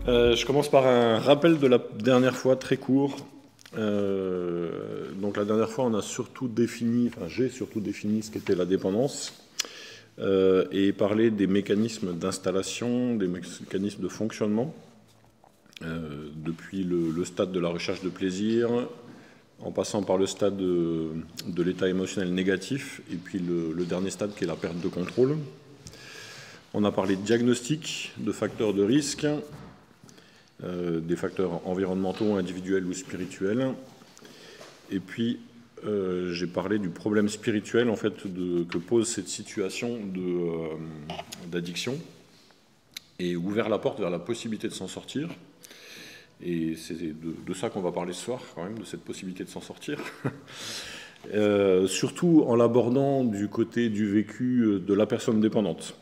Je commence par un rappel de la dernière fois, très court. Donc la dernière fois, on a surtout défini, enfin j'ai surtout défini ce qu'était la dépendance et parlé des mécanismes d'installation, des mécanismes de fonctionnement, depuis le stade de la recherche de plaisir, en passant par le stade de l'état émotionnel négatif, et puis le dernier stade qui est la perte de contrôle. On a parlé de diagnostic, de facteurs de risque, des facteurs environnementaux, individuels ou spirituels. Et puis, j'ai parlé du problème spirituel en fait, que pose cette situation d'addiction et ouvert la porte vers la possibilité de s'en sortir. Et c'est de ça qu'on va parler ce soir, quand même, de cette possibilité de s'en sortir. Surtout en l'abordant du côté du vécu de la personne dépendante.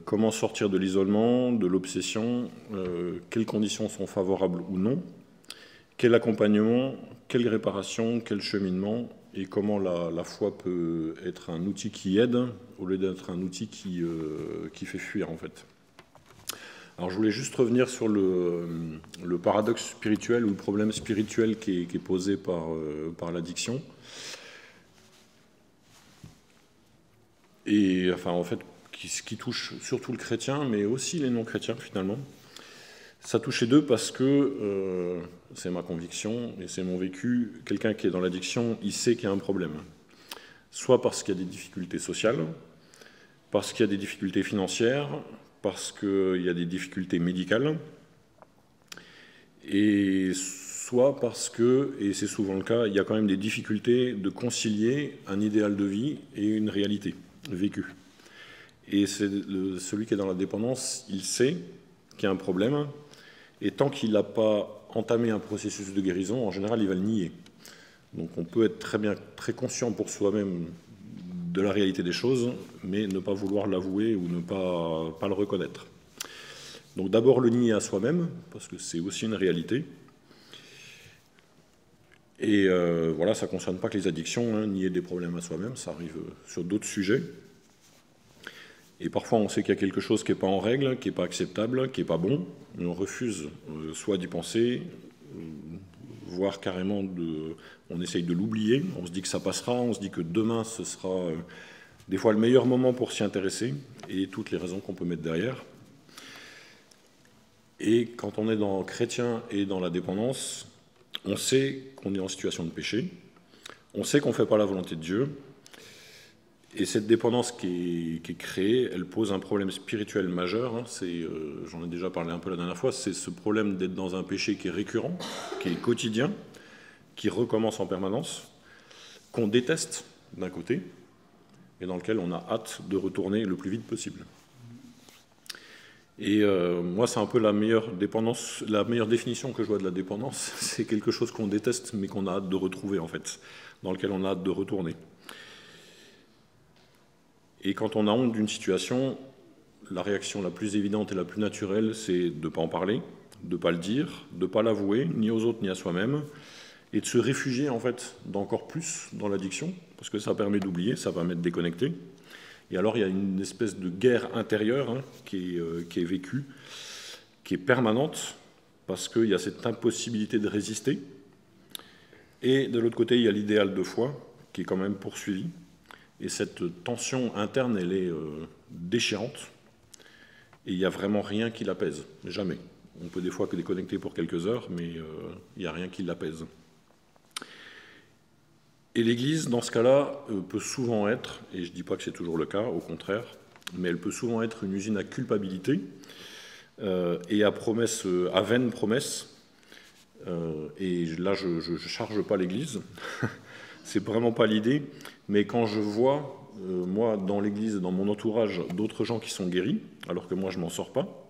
Comment sortir de l'isolement, de l'obsession, quelles conditions sont favorables ou non, quel accompagnement, quelle réparation, quel cheminement, et comment la foi peut être un outil qui aide au lieu d'être un outil qui fait fuir en fait. Alors je voulais juste revenir sur le paradoxe spirituel ou le problème spirituel qui est posé par l'addiction. Et enfin en fait qui touche surtout le chrétien, mais aussi les non-chrétiens finalement. Ça touche les deux parce que, c'est ma conviction et c'est mon vécu, quelqu'un qui est dans l'addiction, il sait qu'il y a un problème. Soit parce qu'il y a des difficultés sociales, parce qu'il y a des difficultés financières, parce qu'il y a des difficultés médicales, et soit parce que, et c'est souvent le cas, il y a quand même des difficultés de concilier un idéal de vie et une réalité vécue. Et c'est celui qui est dans la dépendance, il sait qu'il y a un problème, et tant qu'il n'a pas entamé un processus de guérison, en général, il va le nier. Donc on peut être très conscient pour soi-même de la réalité des choses, mais ne pas vouloir l'avouer ou ne pas le reconnaître. Donc d'abord le nier à soi-même, parce que c'est aussi une réalité. Et voilà, ça ne concerne pas que les addictions, hein, nier des problèmes à soi-même, ça arrive sur d'autres sujets. Et parfois, on sait qu'il y a quelque chose qui n'est pas en règle, qui n'est pas acceptable, qui n'est pas bon, mais on refuse soit d'y penser, voire carrément on essaye de l'oublier, on se dit que ça passera, on se dit que demain, ce sera des fois le meilleur moment pour s'y intéresser, et toutes les raisons qu'on peut mettre derrière. Et quand on est dans chrétien et dans la dépendance, on sait qu'on est en situation de péché, on sait qu'on ne fait pas la volonté de Dieu. Et cette dépendance qui est créée, elle pose un problème spirituel majeur. Hein, j'en ai déjà parlé un peu la dernière fois, c'est ce problème d'être dans un péché qui est récurrent, qui est quotidien, qui recommence en permanence, qu'on déteste d'un côté, et dans lequel on a hâte de retourner le plus vite possible. Et moi, c'est un peu la meilleure définition que je vois de la dépendance, c'est quelque chose qu'on déteste, mais qu'on a hâte de retrouver, en fait, dans lequel on a hâte de retourner. Et quand on a honte d'une situation, la réaction la plus évidente et la plus naturelle, c'est de ne pas en parler, de ne pas le dire, de ne pas l'avouer, ni aux autres ni à soi-même, et de se réfugier en fait d'encore plus dans l'addiction, parce que ça permet d'oublier, ça permet de déconnecter. Et alors il y a une espèce de guerre intérieure hein, qui est vécue, qui est permanente, parce qu'il y a cette impossibilité de résister. Et de l'autre côté, il y a l'idéal de foi, qui est quand même poursuivi. Et cette tension interne, elle est déchirante. Et il n'y a vraiment rien qui l'apaise. Jamais. On peut des fois que déconnecter pour quelques heures, mais il n'y a rien qui l'apaise. Et l'Église, dans ce cas-là, peut souvent être, et je ne dis pas que c'est toujours le cas, au contraire, mais elle peut souvent être une usine à culpabilité et à vaine promesse. Et là, je ne charge pas l'Église. C'est vraiment pas l'idée, mais quand je vois, moi, dans l'Église, dans mon entourage, d'autres gens qui sont guéris, alors que moi, je m'en sors pas,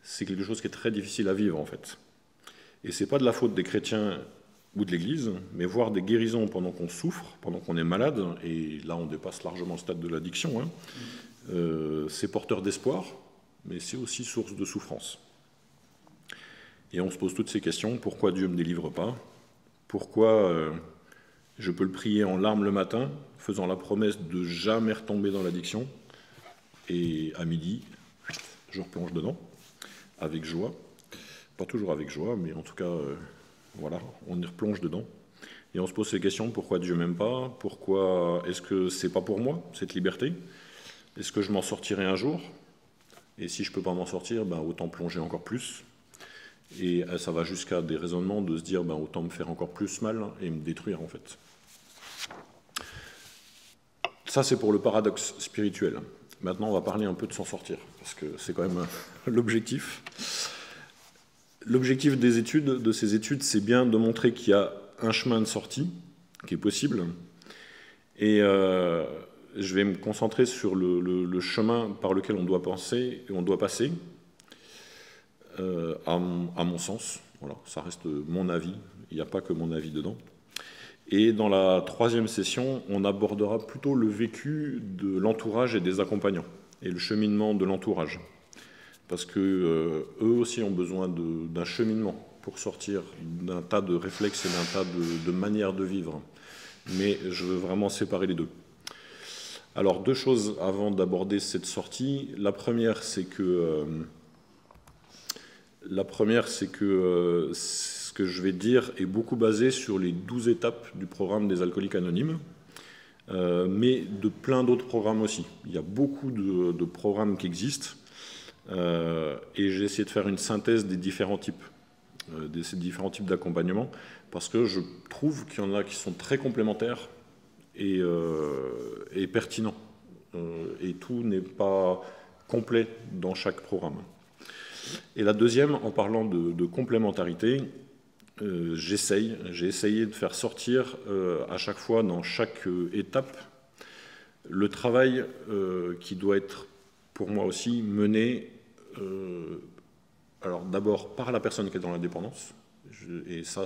c'est quelque chose qui est très difficile à vivre, en fait. Et c'est pas de la faute des chrétiens ou de l'Église, mais voir des guérisons pendant qu'on souffre, pendant qu'on est malade, et là, on dépasse largement le stade de l'addiction, hein, c'est porteur d'espoir, mais c'est aussi source de souffrance. Et on se pose toutes ces questions, pourquoi Dieu ne me délivre pas ? Pourquoi je peux le prier en larmes le matin, faisant la promesse de jamais retomber dans l'addiction, et à midi, je replonge dedans. avec joie. Pas toujours avec joie, mais en tout cas, voilà, on y replonge dedans. Et on se pose ces questions, pourquoi Dieu m'aime pas? Pourquoi est-ce que c'est pas pour moi, cette liberté? Est-ce que je m'en sortirai un jour? Et si je peux pas m'en sortir, ben, autant plonger encore plus. Et ça va jusqu'à des raisonnements de se dire, ben, autant me faire encore plus mal et me détruire en fait. Ça, c'est pour le paradoxe spirituel. Maintenant, on va parler un peu de s'en sortir, parce que c'est quand même l'objectif. L'objectif des études, de ces études, c'est bien de montrer qu'il y a un chemin de sortie qui est possible. Et je vais me concentrer sur le chemin par lequel on doit penser et on doit passer, à mon sens. Voilà, ça reste mon avis, il n'y a pas que mon avis dedans. Et dans la troisième session, on abordera plutôt le vécu de l'entourage et des accompagnants, et le cheminement de l'entourage. Parce que eux aussi ont besoin d'un cheminement pour sortir d'un tas de réflexes et d'un tas de manières de vivre. Mais je veux vraiment séparer les deux. Alors, deux choses avant d'aborder cette sortie. La première, c'est que ce que je vais dire est beaucoup basé sur les 12 étapes du programme des Alcooliques Anonymes, mais de plein d'autres programmes aussi. Il y a beaucoup de programmes qui existent, et j'ai essayé de faire une synthèse des différents types d'accompagnement, parce que je trouve qu'il y en a qui sont très complémentaires et pertinents, et tout n'est pas complet dans chaque programme. Et la deuxième, en parlant de complémentarité, j'ai essayé de faire sortir à chaque fois, dans chaque étape, le travail qui doit être, pour moi aussi, mené, alors d'abord par la personne qui est dans la dépendance, et ça,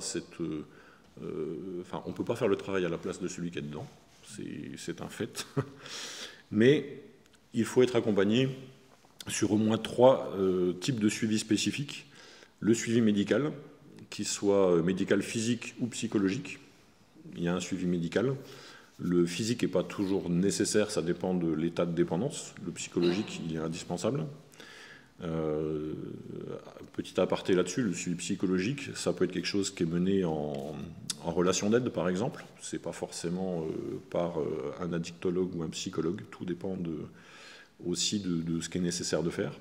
on ne peut pas faire le travail à la place de celui qui est dedans, c'est un fait, mais il faut être accompagné sur au moins 3 types de suivi spécifiques. Le suivi médical, qu'il soit médical physique ou psychologique, il y a un suivi médical. Le physique n'est pas toujours nécessaire, ça dépend de l'état de dépendance. Le psychologique, il est indispensable. Petit aparté là-dessus, le suivi psychologique, ça peut être quelque chose qui est mené en relation d'aide, par exemple. Ce n'est pas forcément par un addictologue ou un psychologue, tout dépend aussi de ce qui est nécessaire de faire.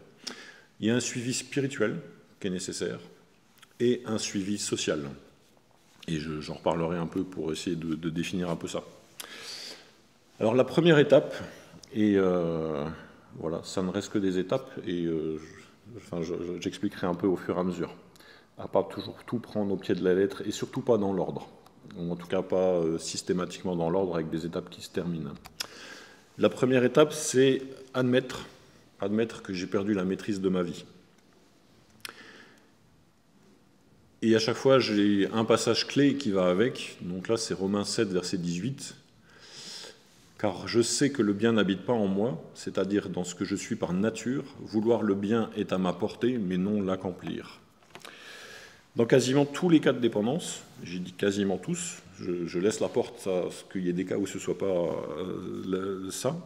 Il y a un suivi spirituel qui est nécessaire et un suivi social. Et j'en reparlerai un peu pour essayer de définir un peu ça. Alors la première étape, et voilà, ça ne reste que des étapes, et j'expliquerai un peu au fur et à mesure, à pas toujours tout prendre au pied de la lettre, et surtout pas dans l'ordre, ou en tout cas pas systématiquement dans l'ordre avec des étapes qui se terminent. La première étape, c'est admettre que j'ai perdu la maîtrise de ma vie. Et à chaque fois, j'ai un passage clé qui va avec. Donc là, c'est Romains 7, verset 18. « Car je sais que le bien n'habite pas en moi, c'est-à-dire dans ce que je suis par nature. Vouloir le bien est à ma portée, mais non l'accomplir. » Dans quasiment tous les cas de dépendance, j'ai dit quasiment tous, je laisse la porte à ce qu'il y ait des cas où ce ne soit pas ça,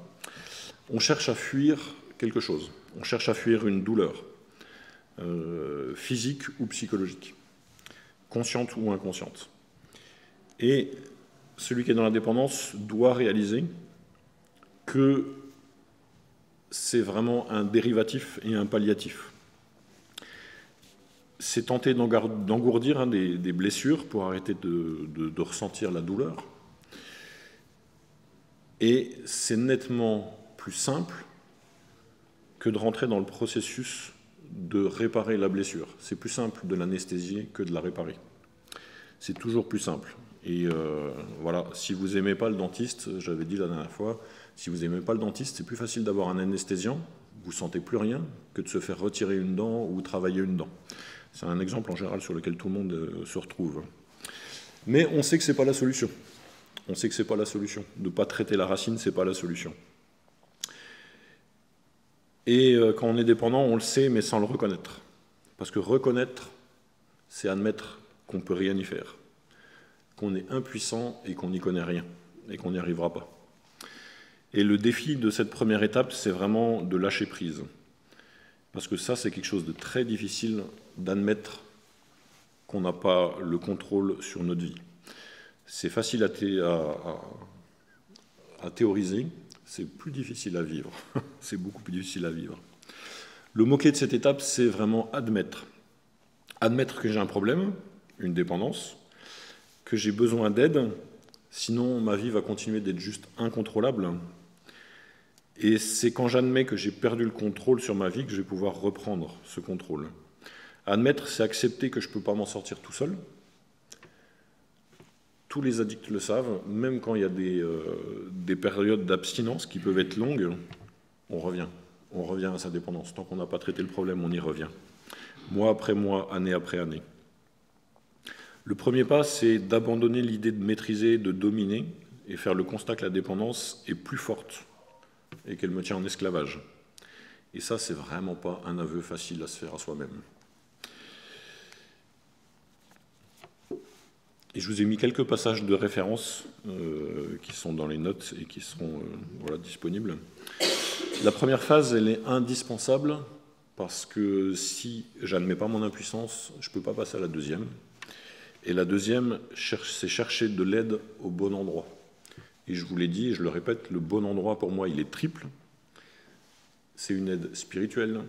on cherche à fuir quelque chose. On cherche à fuir une douleur, physique ou psychologique, consciente ou inconsciente. Et celui qui est dans la dépendance doit réaliser que c'est vraiment un dérivatif et un palliatif. C'est tenter d'engourdir des blessures pour arrêter de ressentir la douleur. Et c'est nettement plus simple que de rentrer dans le processus de réparer la blessure. C'est plus simple de l'anesthésier que de la réparer. C'est toujours plus simple. Et voilà, si vous n'aimez pas le dentiste, j'avais dit la dernière fois, si vous n'aimez pas le dentiste, c'est plus facile d'avoir un anesthésiant, vous ne sentez plus rien, que de se faire retirer une dent ou travailler une dent. C'est un exemple en général sur lequel tout le monde se retrouve. Mais on sait que ce n'est pas la solution. On sait que ce n'est pas la solution. De ne pas traiter la racine, ce n'est pas la solution. Et quand on est dépendant, on le sait, mais sans le reconnaître. Parce que reconnaître, c'est admettre qu'on ne peut rien y faire, qu'on est impuissant et qu'on n'y connaît rien, et qu'on n'y arrivera pas. Et le défi de cette première étape, c'est vraiment de lâcher prise. parce que ça, c'est quelque chose de très difficile d'admettre qu'on n'a pas le contrôle sur notre vie. C'est facile à théoriser, c'est plus difficile à vivre. C'est beaucoup plus difficile à vivre. Le mot-clé de cette étape, c'est vraiment admettre. Admettre que j'ai un problème, une dépendance, que j'ai besoin d'aide, sinon ma vie va continuer d'être juste incontrôlable. Et c'est quand j'admets que j'ai perdu le contrôle sur ma vie que je vais pouvoir reprendre ce contrôle. Admettre, c'est accepter que je ne peux pas m'en sortir tout seul. Tous les addicts le savent, même quand il y a des périodes d'abstinence qui peuvent être longues, on revient à sa dépendance. Tant qu'on n'a pas traité le problème, on y revient. Mois après mois, année après année. Le premier pas, c'est d'abandonner l'idée de maîtriser, de dominer, et faire le constat que la dépendance est plus forte et qu'elle me tient en esclavage. Et ça, c'est vraiment pas un aveu facile à se faire à soi-même. Et je vous ai mis quelques passages de référence qui sont dans les notes et qui seront disponibles. La première phase, elle est indispensable parce que si j'admets pas mon impuissance, je ne peux pas passer à la deuxième. Et la deuxième, c'est chercher de l'aide au bon endroit. Et je vous l'ai dit, et je le répète, le bon endroit pour moi, il est triple. C'est une aide spirituelle,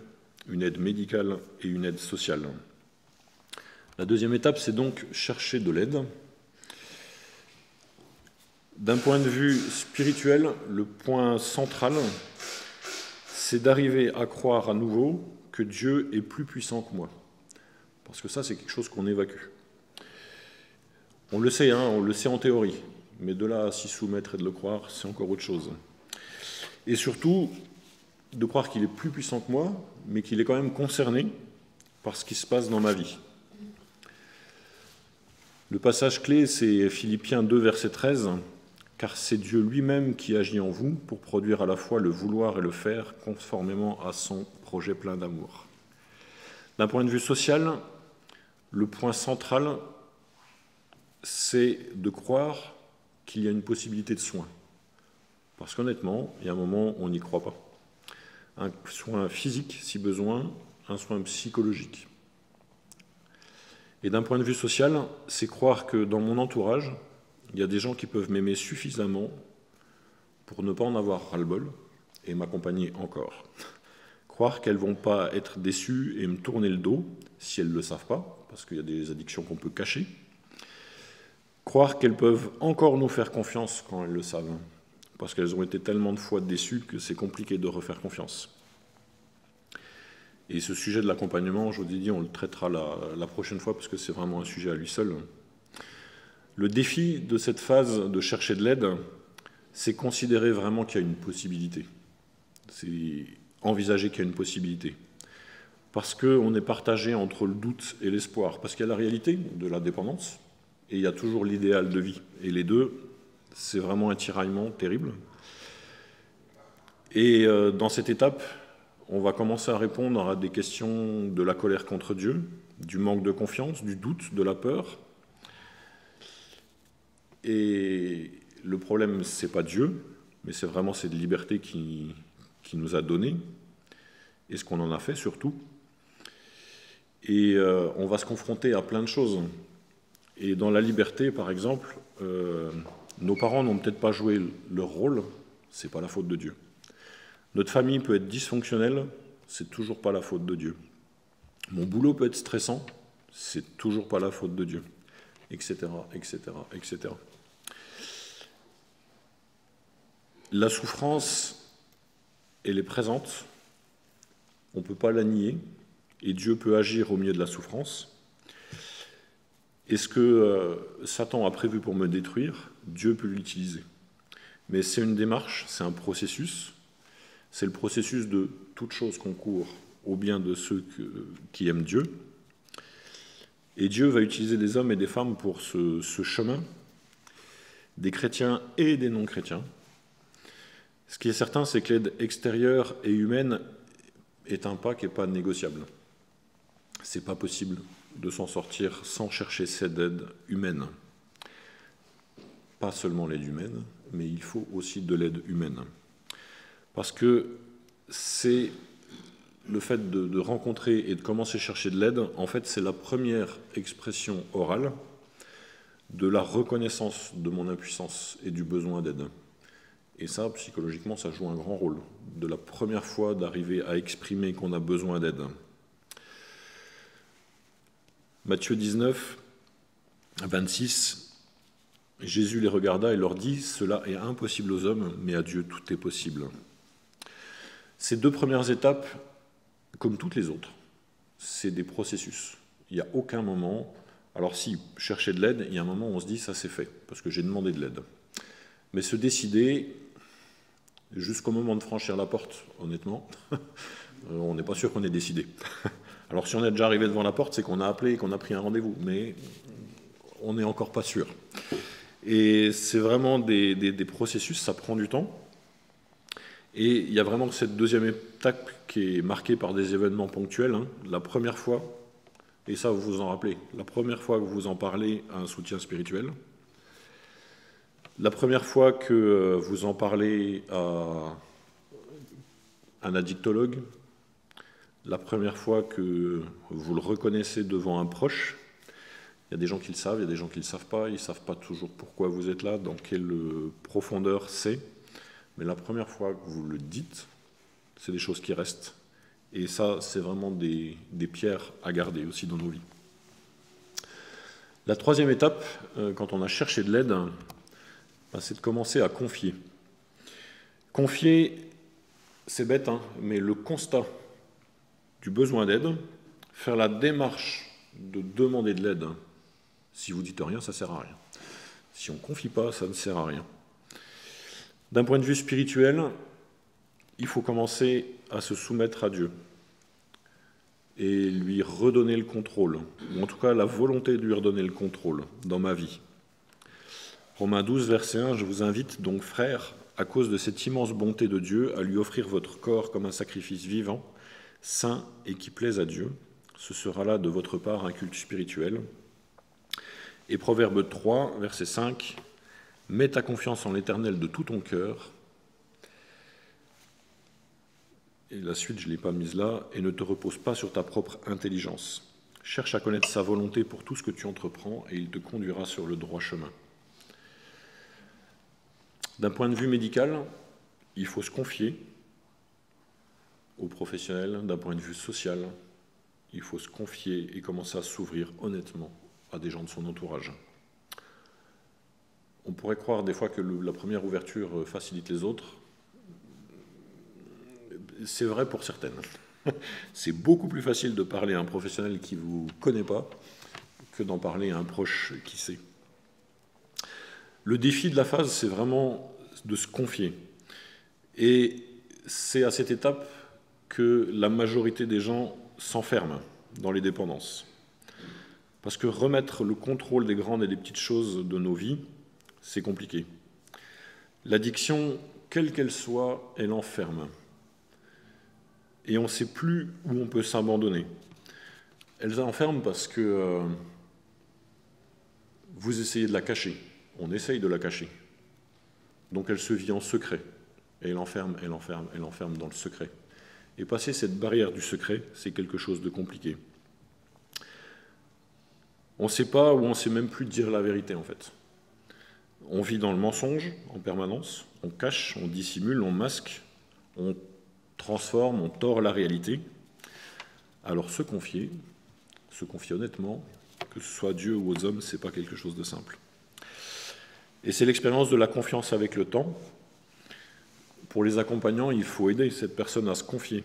une aide médicale et une aide sociale. La deuxième étape, c'est donc chercher de l'aide. D'un point de vue spirituel, le point central, c'est d'arriver à croire à nouveau que Dieu est plus puissant que moi. Parce que ça, c'est quelque chose qu'on évacue. On le sait, on le sait en théorie, mais de là à s'y soumettre et de le croire, c'est encore autre chose. Et surtout, de croire qu'il est plus puissant que moi, mais qu'il est quand même concerné par ce qui se passe dans ma vie. Le passage clé, c'est Philippiens 2, verset 13, « Car c'est Dieu lui-même qui agit en vous pour produire à la fois le vouloir et le faire conformément à son projet plein d'amour. » D'un point de vue social, le point central, c'est de croire qu'il y a une possibilité de soin. Parce qu'honnêtement, il y a un moment où on n'y croit pas. Un soin physique, si besoin, un soin psychologique. Et d'un point de vue social, c'est croire que dans mon entourage, il y a des gens qui peuvent m'aimer suffisamment pour ne pas en avoir ras-le-bol et m'accompagner encore. Croire qu'elles ne vont pas être déçues et me tourner le dos si elles ne le savent pas, parce qu'il y a des addictions qu'on peut cacher. Croire qu'elles peuvent encore nous faire confiance quand elles le savent, parce qu'elles ont été tellement de fois déçues que c'est compliqué de refaire confiance. Et ce sujet de l'accompagnement, je vous ai dit, on le traitera la prochaine fois, parce que c'est vraiment un sujet à lui seul. Le défi de cette phase de chercher de l'aide, c'est considérer vraiment qu'il y a une possibilité. C'est envisager qu'il y a une possibilité. Parce qu'on est partagé entre le doute et l'espoir. Parce qu'il y a la réalité de la dépendance, et il y a toujours l'idéal de vie. Et les deux, c'est vraiment un tiraillement terrible. Et dans cette étape, on va commencer à répondre à des questions de la colère contre Dieu, du manque de confiance, du doute, de la peur. Et le problème, ce n'est pas Dieu, mais c'est vraiment cette liberté qui nous a donné, et ce qu'on en a fait surtout. Et on va se confronter à plein de choses. Et dans la liberté, par exemple, nos parents n'ont peut-être pas joué leur rôle, c'est pas la faute de Dieu. Notre famille peut être dysfonctionnelle, c'est toujours pas la faute de Dieu. Mon boulot peut être stressant, c'est toujours pas la faute de Dieu, etc., etc., etc. La souffrance, elle est présente, on ne peut pas la nier, et Dieu peut agir au milieu de la souffrance. Et ce que Satan a prévu pour me détruire, Dieu peut l'utiliser. Mais c'est une démarche, c'est un processus. C'est le processus de toute chose concourt au bien de ceux qui aiment Dieu. Et Dieu va utiliser des hommes et des femmes pour ce chemin, des chrétiens et des non-chrétiens. Ce qui est certain, c'est que l'aide extérieure et humaine est un pas qui n'est pas négociable. Ce n'est pas possible de s'en sortir sans chercher cette aide humaine. Pas seulement l'aide humaine, mais il faut aussi de l'aide humaine. Parce que c'est le fait de rencontrer et de commencer à chercher de l'aide, en fait, c'est la première expression orale de la reconnaissance de mon impuissance et du besoin d'aide. Et ça, psychologiquement, ça joue un grand rôle. De la première fois d'arriver à exprimer qu'on a besoin d'aide. Matthieu 19, 26, Jésus les regarda et leur dit « Cela est impossible aux hommes, mais à Dieu tout est possible. » Ces deux premières étapes, comme toutes les autres, c'est des processus. Il n'y a aucun moment... Alors si, chercher de l'aide, il y a un moment où on se dit « ça c'est fait », parce que j'ai demandé de l'aide. Mais se décider, jusqu'au moment de franchir la porte, honnêtement, on n'est pas sûr qu'on ait décidé. Alors si on est déjà arrivé devant la porte, c'est qu'on a appelé et qu'on a pris un rendez-vous, mais on n'est encore pas sûr. Et c'est vraiment des processus, ça prend du temps. Et il y a vraiment cette deuxième étape qui est marquée par des événements ponctuels. La première fois, et ça vous vous en rappelez, la première fois que vous en parlez à un soutien spirituel, la première fois que vous en parlez à un addictologue, la première fois que vous le reconnaissez devant un proche, il y a des gens qui le savent, il y a des gens qui ne le savent pas, ils ne savent pas toujours pourquoi vous êtes là, dans quelle profondeur c'est, mais la première fois que vous le dites, c'est des choses qui restent. Et ça, c'est vraiment des pierres à garder aussi dans nos vies. La troisième étape, quand on a cherché de l'aide, c'est de commencer à confier. Confier, c'est bête, mais le constat du besoin d'aide, faire la démarche de demander de l'aide, si vous dites rien, ça ne sert à rien. Si on ne confie pas, ça ne sert à rien. D'un point de vue spirituel, il faut commencer à se soumettre à Dieu et lui redonner le contrôle, ou en tout cas la volonté de lui redonner le contrôle dans ma vie. Romains 12, verset 1, « Je vous invite donc, frères, à cause de cette immense bonté de Dieu, à lui offrir votre corps comme un sacrifice vivant, saint et qui plaise à Dieu. Ce sera là de votre part un culte spirituel. » Et Proverbe 3, verset 5, « Mets ta confiance en l'Éternel de tout ton cœur. » Et la suite, je ne l'ai pas mise là. « Et ne te repose pas sur ta propre intelligence. Cherche à connaître sa volonté pour tout ce que tu entreprends, et il te conduira sur le droit chemin. » D'un point de vue médical, il faut se confier aux professionnels. D'un point de vue social, il faut se confier et commencer à s'ouvrir honnêtement à des gens de son entourage. On pourrait croire des fois que la première ouverture facilite les autres. C'est vrai pour certaines. C'est beaucoup plus facile de parler à un professionnel qui ne vous connaît pas que d'en parler à un proche qui sait. Le défi de la phase, c'est vraiment de se confier. Et c'est à cette étape que la majorité des gens s'enferment dans les dépendances. Parce que remettre le contrôle des grandes et des petites choses de nos vies, c'est compliqué. L'addiction, quelle qu'elle soit, elle enferme. Et on ne sait plus où on peut s'abandonner. Elle enferme parce que vous essayez de la cacher. On essaye de la cacher. Donc elle se vit en secret. Et elle enferme dans le secret. Et passer cette barrière du secret, c'est quelque chose de compliqué. On ne sait pas ou on ne sait même plus dire la vérité, en fait. On vit dans le mensonge en permanence. On cache, on dissimule, on masque, on transforme, on tord la réalité. Alors se confier honnêtement, que ce soit à Dieu ou aux hommes, ce n'est pas quelque chose de simple. Et c'est l'expérience de la confiance avec le temps. Pour les accompagnants, il faut aider cette personne à se confier.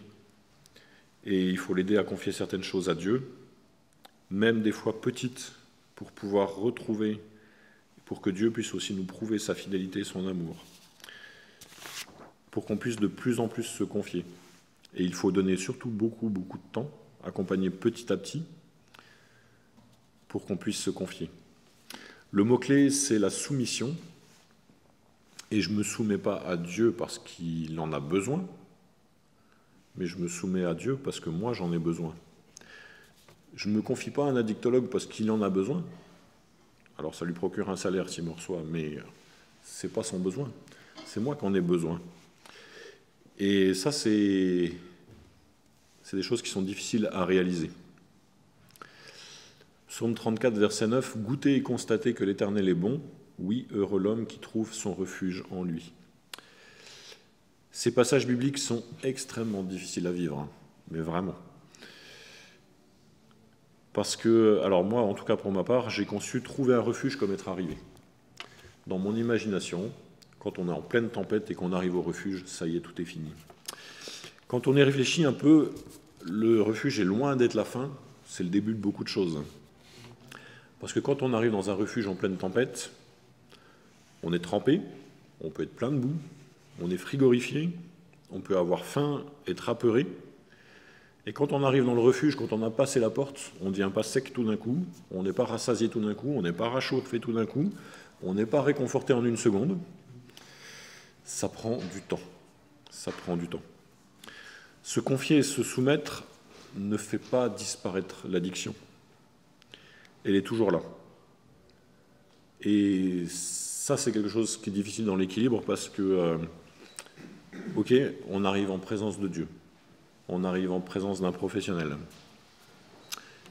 Et il faut l'aider à confier certaines choses à Dieu, même des fois petites, pour pouvoir retrouver, pour que Dieu puisse aussi nous prouver sa fidélité et son amour, pour qu'on puisse de plus en plus se confier. Et il faut donner surtout beaucoup de temps, accompagner petit à petit, pour qu'on puisse se confier. Le mot-clé, c'est la soumission. Et je ne me soumets pas à Dieu parce qu'il en a besoin, mais je me soumets à Dieu parce que moi, j'en ai besoin. Je ne me confie pas à un addictologue parce qu'il en a besoin. Alors, ça lui procure un salaire s'il me reçoit, mais ce n'est pas son besoin. C'est moi qui en ai besoin. Et ça, c'est c'est des choses qui sont difficiles à réaliser. Psaume 34, verset 9, « Goûtez et constatez que l'Éternel est bon, oui, heureux l'homme qui trouve son refuge en lui. » Ces passages bibliques sont extrêmement difficiles à vivre, hein, mais vraiment. Parce que, alors moi, en tout cas pour ma part, j'ai conçu trouver un refuge comme être arrivé. Dans mon imagination, quand on est en pleine tempête et qu'on arrive au refuge, ça y est, tout est fini. Quand on y réfléchit un peu, le refuge est loin d'être la fin, c'est le début de beaucoup de choses. Parce que quand on arrive dans un refuge en pleine tempête, on est trempé, on peut être plein de boue, on est frigorifié, on peut avoir faim, être apeuré. Et quand on arrive dans le refuge, quand on a passé la porte, on ne devient pas sec tout d'un coup, on n'est pas rassasié tout d'un coup, on n'est pas réchauffé tout d'un coup, on n'est pas réconforté en une seconde. Ça prend du temps. Ça prend du temps. Se confier et se soumettre ne fait pas disparaître l'addiction. Elle est toujours là. Et ça, c'est quelque chose qui est difficile dans l'équilibre parce que, ok, on arrive en présence de Dieu. On arrive en présence d'un professionnel.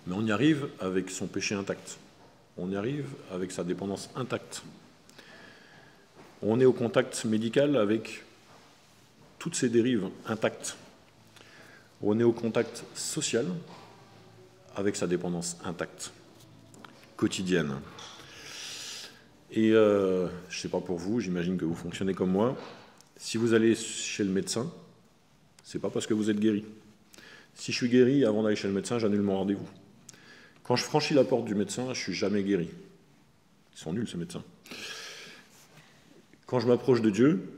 Mais on y arrive avec son péché intact. On y arrive avec sa dépendance intacte. On est au contact médical avec toutes ces dérives intactes. On est au contact social avec sa dépendance intacte, quotidienne. Et je ne sais pas pour vous, j'imagine que vous fonctionnez comme moi. Si vous allez chez le médecin, c'est pas parce que vous êtes guéri. Si je suis guéri, avant d'aller chez le médecin, j'annule mon rendez-vous. Quand je franchis la porte du médecin, je ne suis jamais guéri. Ils sont nuls, ces médecins. Quand je m'approche de Dieu,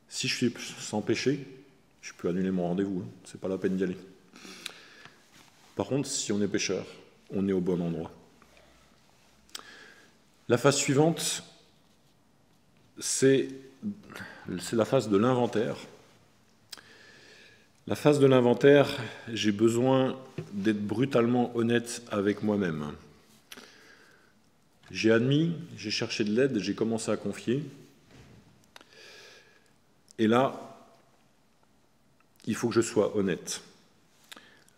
si je suis sans péché, je peux annuler mon rendez-vous. Hein. Ce n'est pas la peine d'y aller. Par contre, si on est pécheur, on est au bon endroit. La phase suivante, c'est la phase de l'inventaire. La phase de l'inventaire, j'ai besoin d'être brutalement honnête avec moi-même. J'ai admis, j'ai cherché de l'aide, j'ai commencé à confier. Et là, il faut que je sois honnête.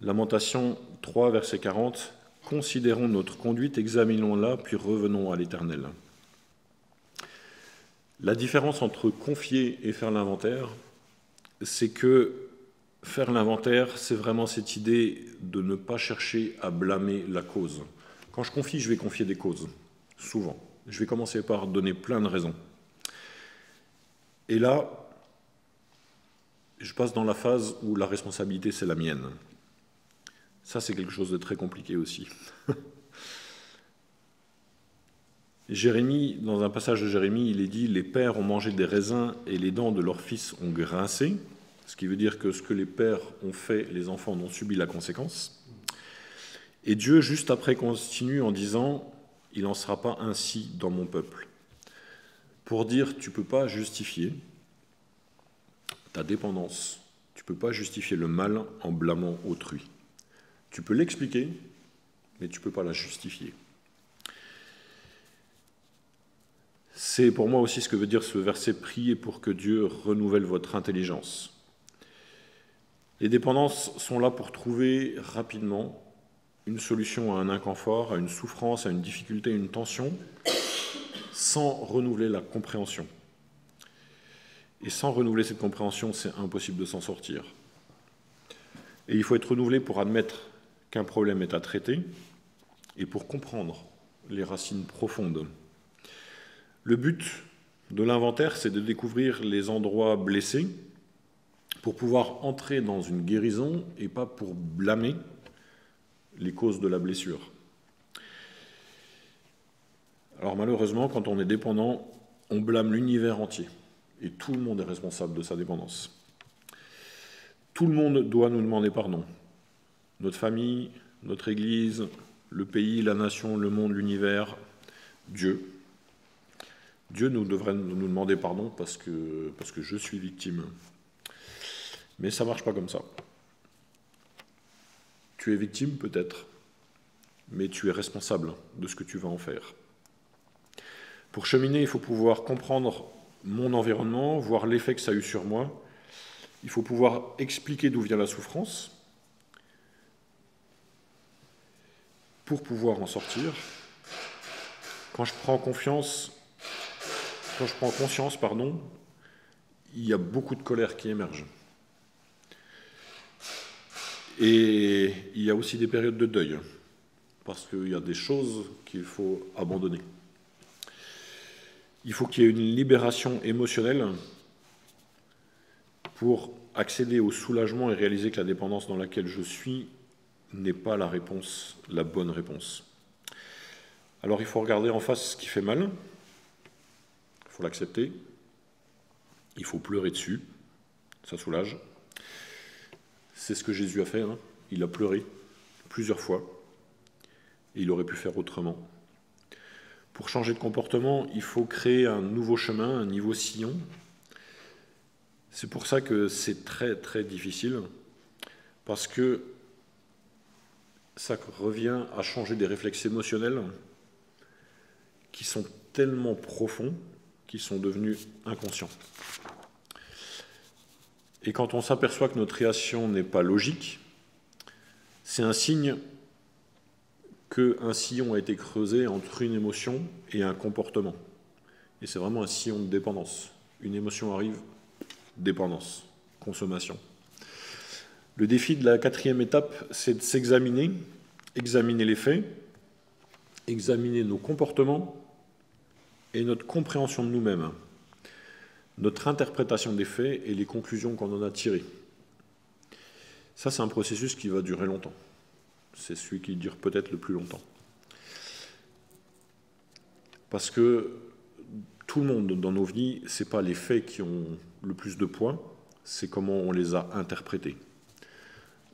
Lamentation 3, verset 40, « Considérons notre conduite, examinons-la, puis revenons à l'Éternel. » La différence entre confier et faire l'inventaire, c'est que faire l'inventaire, c'est vraiment cette idée de ne pas chercher à blâmer la cause. Quand je confie, je vais confier des causes, souvent. Je vais commencer par donner plein de raisons. Et là, je passe dans la phase où la responsabilité, c'est la mienne. Ça, c'est quelque chose de très compliqué aussi. Jérémie, dans un passage de Jérémie, il est dit « Les pères ont mangé des raisins et les dents de leurs fils ont grincé », ce qui veut dire que ce que les pères ont fait, les enfants en ont subi la conséquence. Et Dieu, juste après, continue en disant « Il n'en sera pas ainsi dans mon peuple ». Pour dire « Tu ne peux pas justifier ta dépendance, tu ne peux pas justifier le mal en blâmant autrui. Tu peux l'expliquer, mais tu ne peux pas la justifier. » C'est pour moi aussi ce que veut dire ce verset « Priez pour que Dieu renouvelle votre intelligence ». Les dépendances sont là pour trouver rapidement une solution à un inconfort, à une souffrance, à une difficulté, à une tension, sans renouveler la compréhension. Et sans renouveler cette compréhension, c'est impossible de s'en sortir. Et il faut être renouvelé pour admettre qu'un problème est à traiter et pour comprendre les racines profondes. Le but de l'inventaire, c'est de découvrir les endroits blessés pour pouvoir entrer dans une guérison et pas pour blâmer les causes de la blessure. Alors malheureusement, quand on est dépendant, on blâme l'univers entier et tout le monde est responsable de sa dépendance. Tout le monde doit nous demander pardon. Notre famille, notre Église, le pays, la nation, le monde, l'univers, Dieu. Dieu devrait nous demander pardon parce que je suis victime. Mais ça ne marche pas comme ça. Tu es victime peut-être, mais tu es responsable de ce que tu vas en faire. Pour cheminer, il faut pouvoir comprendre mon environnement, voir l'effet que ça a eu sur moi, Il faut pouvoir expliquer d'où vient la souffrance pour pouvoir en sortir. Quand je prends conscience, il y a beaucoup de colère qui émerge. Et il y a aussi des périodes de deuil, parce qu'il y a des choses qu'il faut abandonner. Il faut qu'il y ait une libération émotionnelle pour accéder au soulagement et réaliser que la dépendance dans laquelle je suis n'est pas la réponse, la bonne réponse. Alors il faut regarder en face ce qui fait mal, il faut l'accepter, il faut pleurer dessus, ça soulage. C'est ce que Jésus a fait, hein. Il a pleuré plusieurs fois, et il aurait pu faire autrement. Pour changer de comportement, il faut créer un nouveau chemin, un nouveau sillon. C'est pour ça que c'est très très difficile, parce que ça revient à changer des réflexes émotionnels qui sont tellement profonds qu'ils sont devenus inconscients. Et quand on s'aperçoit que notre réaction n'est pas logique, c'est un signe qu'un sillon a été creusé entre une émotion et un comportement. Et c'est vraiment un sillon de dépendance. Une émotion arrive, dépendance, consommation. Le défi de la 4e étape, c'est de s'examiner, examiner les faits, examiner nos comportements et notre compréhension de nous-mêmes, notre interprétation des faits et les conclusions qu'on en a tirées. Ça, c'est un processus qui va durer longtemps. C'est celui qui dure peut-être le plus longtemps. Parce que tout le monde dans nos vies, ce n'est pas les faits qui ont le plus de poids, c'est comment on les a interprétés.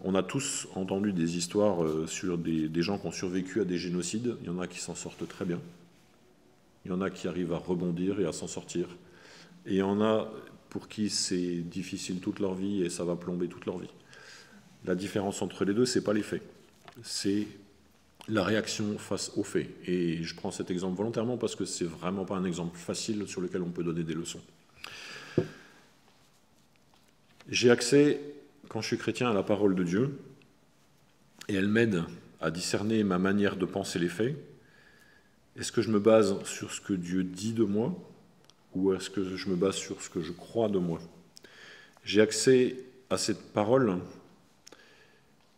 On a tous entendu des histoires sur des gens qui ont survécu à des génocides. Il y en a qui s'en sortent très bien. Il y en a qui arrivent à rebondir et à s'en sortir. Et il y en a pour qui c'est difficile toute leur vie et ça va plomber toute leur vie. La différence entre les deux, ce n'est pas les faits. C'est la réaction face aux faits. Et je prends cet exemple volontairement parce que c'est vraiment pas un exemple facile sur lequel on peut donner des leçons. J'ai accès, quand je suis chrétien, à la parole de Dieu, et elle m'aide à discerner ma manière de penser les faits. Est-ce que je me base sur ce que Dieu dit de moi, ou est-ce que je me base sur ce que je crois de moi? J'ai accès à cette parole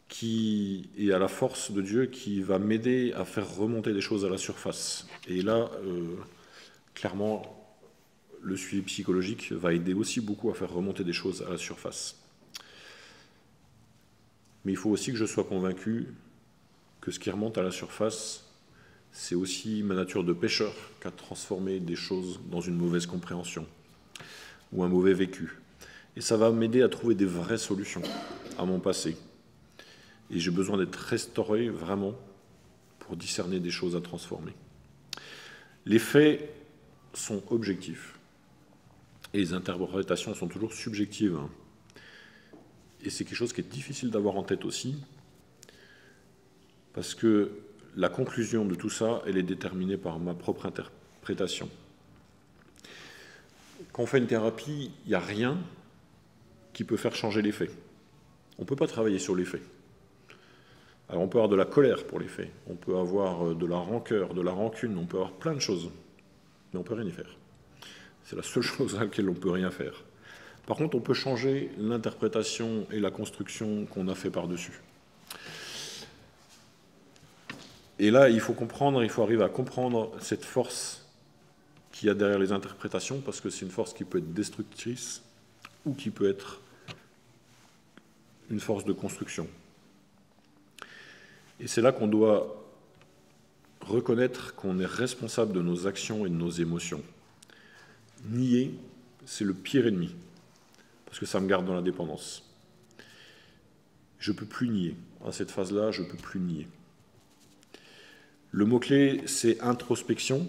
qui est à la force de Dieu, qui va m'aider à faire remonter des choses à la surface. Et là, clairement, le suivi psychologique va aider aussi beaucoup à faire remonter des choses à la surface. Mais il faut aussi que je sois convaincu que ce qui remonte à la surface, c'est aussi ma nature de pécheur qui a transformé des choses dans une mauvaise compréhension ou un mauvais vécu. Et ça va m'aider à trouver des vraies solutions à mon passé. Et j'ai besoin d'être restauré vraiment pour discerner des choses à transformer. Les faits sont objectifs et les interprétations sont toujours subjectives. Et c'est quelque chose qui est difficile d'avoir en tête aussi, parce que la conclusion de tout ça, elle est déterminée par ma propre interprétation. Quand on fait une thérapie, il n'y a rien qui peut faire changer les faits. On ne peut pas travailler sur les faits. Alors on peut avoir de la colère pour les faits, on peut avoir de la rancœur, de la rancune, on peut avoir plein de choses, mais on ne peut rien y faire. C'est la seule chose à laquelle on ne peut rien faire. Par contre, on peut changer l'interprétation et la construction qu'on a fait par-dessus. Et là, il faut arriver à comprendre cette force qu'il y a derrière les interprétations, parce que c'est une force qui peut être destructrice ou qui peut être une force de construction. Et c'est là qu'on doit reconnaître qu'on est responsable de nos actions et de nos émotions. Nier, c'est le pire ennemi, parce que ça me garde dans la dépendance. Je ne peux plus nier. À cette phase-là, je ne peux plus nier. Le mot-clé, c'est introspection,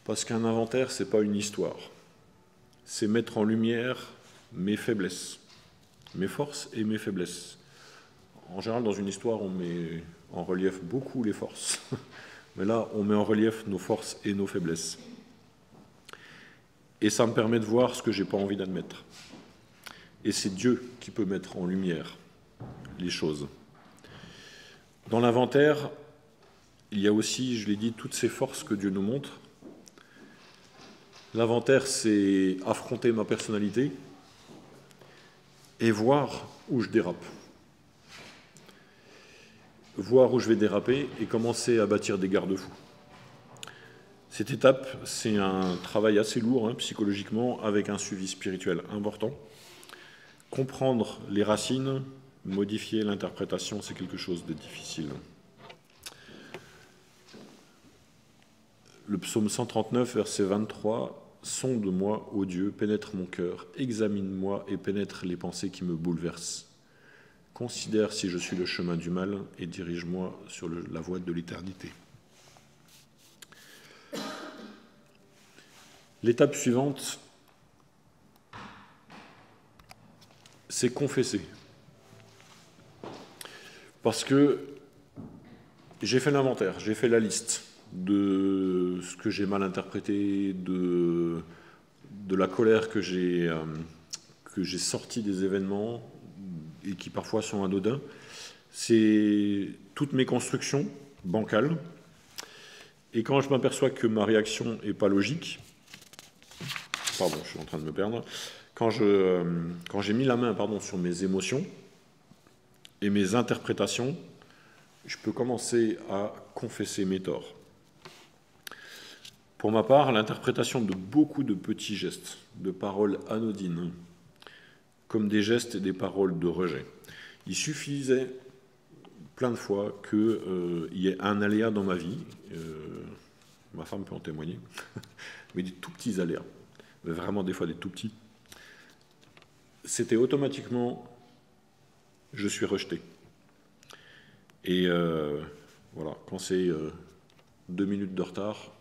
parce qu'un inventaire, ce n'est pas une histoire. C'est mettre en lumière mes faiblesses, mes forces et mes faiblesses. En général, dans une histoire, on met en relief beaucoup les forces. Mais là, on met en relief nos forces et nos faiblesses. Et ça me permet de voir ce que je n'ai pas envie d'admettre. et c'est Dieu qui peut mettre en lumière les choses. Dans l'inventaire, il y a aussi, je l'ai dit, toutes ces forces que Dieu nous montre. L'inventaire, c'est affronter ma personnalité et voir où je dérape. Voir où je vais déraper et commencer à bâtir des garde-fous. Cette étape, c'est un travail assez lourd psychologiquement, avec un suivi spirituel important. Comprendre les racines, modifier l'interprétation, c'est quelque chose de difficile. Le psaume 139, verset 23, « Sonde-moi, ô Dieu, pénètre mon cœur, examine-moi et pénètre les pensées qui me bouleversent. Considère si je suis le chemin du mal et dirige-moi sur la voie de l'éternité. » L'étape suivante, c'est confesser. Parce que j'ai fait l'inventaire, j'ai fait la liste de ce que j'ai mal interprété, de la colère que j'ai sortie des événements et qui parfois sont anodins. C'est toutes mes constructions bancales. Et quand je m'aperçois que ma réaction n'est pas logique, pardon, je suis en train de me perdre, quand j'ai mis la main sur mes émotions et mes interprétations, je peux commencer à confesser mes torts. Pour ma part, l'interprétation de beaucoup de petits gestes, de paroles anodines, comme des gestes et des paroles de rejet. Il suffisait plein de fois qu'il y ait un aléa dans ma vie, ma femme peut en témoigner, mais des tout petits aléas, vraiment des fois des tout petits. C'était automatiquement, je suis rejeté. Et voilà, quand c'est 2 minutes de retard,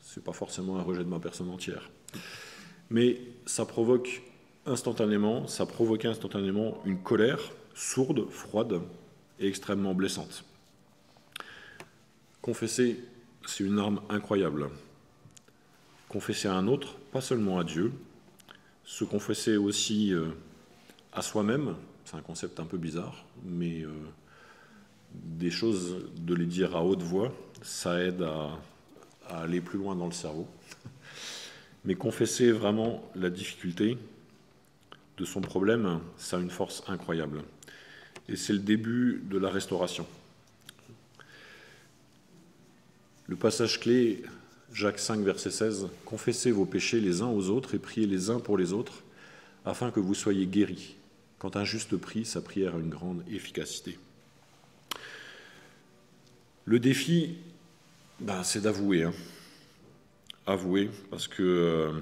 c'est pas forcément un rejet de ma personne entière. Mais ça provoquait instantanément une colère sourde, froide et extrêmement blessante. Confesser, c'est une arme incroyable. Confesser à un autre, pas seulement à Dieu, se confesser aussi à soi-même, c'est un concept un peu bizarre, mais des choses, de les dire à haute voix, ça aide à aller plus loin dans le cerveau. Mais confesser vraiment la difficulté de son problème, ça a une force incroyable. Et c'est le début de la restauration. Le passage clé, Jacques 5, verset 16, « Confessez vos péchés les uns aux autres et priez les uns pour les autres, afin que vous soyez guéris. Quand un juste prie, sa prière a une grande efficacité. » Le défi, c'est d'avouer. Avouer, parce que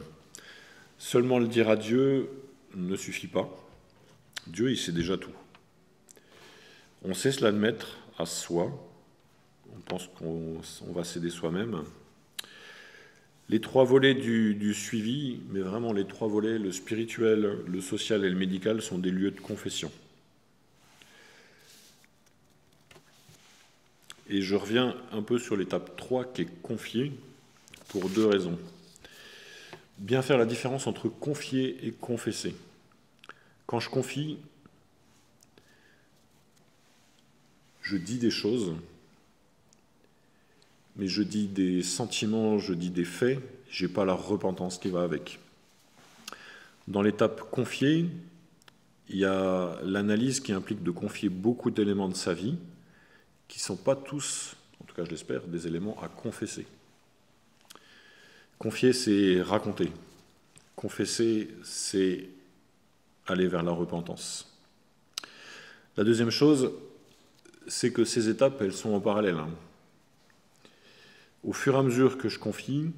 seulement le dire à Dieu ne suffit pas. Dieu, il sait déjà tout. On sait se l'admettre à soi. On pense qu'on va s'aider soi-même. Les 3 volets du suivi, mais vraiment les 3 volets, le spirituel, le social et le médical, sont des lieux de confession. Et je reviens un peu sur l'étape 3 qui est confier, pour 2 raisons. Bien faire la différence entre confier et confesser. Quand je confie, je dis des choses, mais je dis des sentiments, je dis des faits, je n'ai pas la repentance qui va avec. Dans l'étape confier, il y a l'analyse qui implique de confier beaucoup d'éléments de sa vie, qui ne sont pas tous, en tout cas je l'espère, des éléments à confesser. Confier, c'est raconter. Confesser, c'est aller vers la repentance. La deuxième chose, c'est que ces étapes, elles sont en parallèle. Au fur et à mesure que je confie,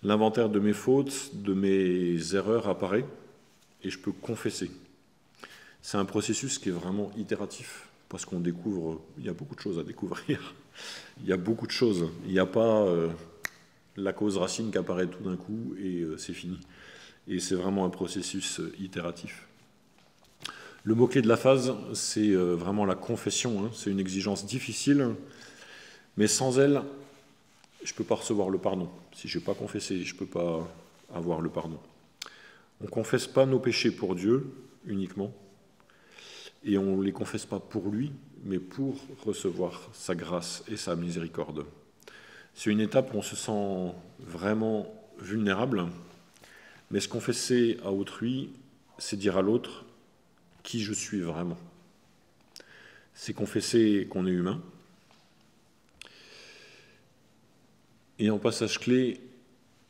l'inventaire de mes fautes, de mes erreurs apparaît et je peux confesser. C'est un processus qui est vraiment itératif parce qu'on découvre, il y a beaucoup de choses à découvrir. Il y a beaucoup de choses. Il n'y a pas la cause racine qui apparaît tout d'un coup et c'est fini. Et c'est vraiment un processus itératif. Le mot-clé de la phase, c'est vraiment la confession. C'est une exigence difficile, mais sans elle, je ne peux pas recevoir le pardon. Si je n'ai pas confessé, je ne peux pas avoir le pardon. On ne confesse pas nos péchés pour Dieu uniquement, et on ne les confesse pas pour lui, mais pour recevoir sa grâce et sa miséricorde. C'est une étape où on se sent vraiment vulnérable, mais se confesser à autrui, c'est dire à l'autre qui je suis vraiment. C'est confesser qu'on est humain. Et en passage clé,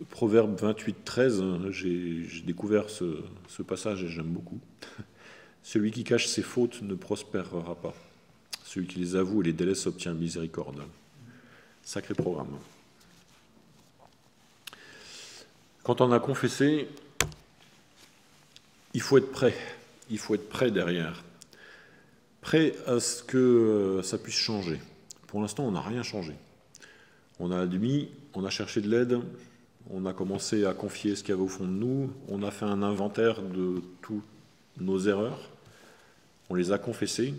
Proverbe 28, 13, j'ai découvert ce passage et j'aime beaucoup. Celui qui cache ses fautes ne prospérera pas. Celui qui les avoue et les délaisse obtient miséricorde. Sacré programme. Quand on a confessé, il faut être prêt. Il faut être prêt derrière. Prêt à ce que ça puisse changer. Pour l'instant, on n'a rien changé. On a admis, on a cherché de l'aide, on a commencé à confier ce qu'il y avait au fond de nous, on a fait un inventaire de toutes nos erreurs, on les a confessées,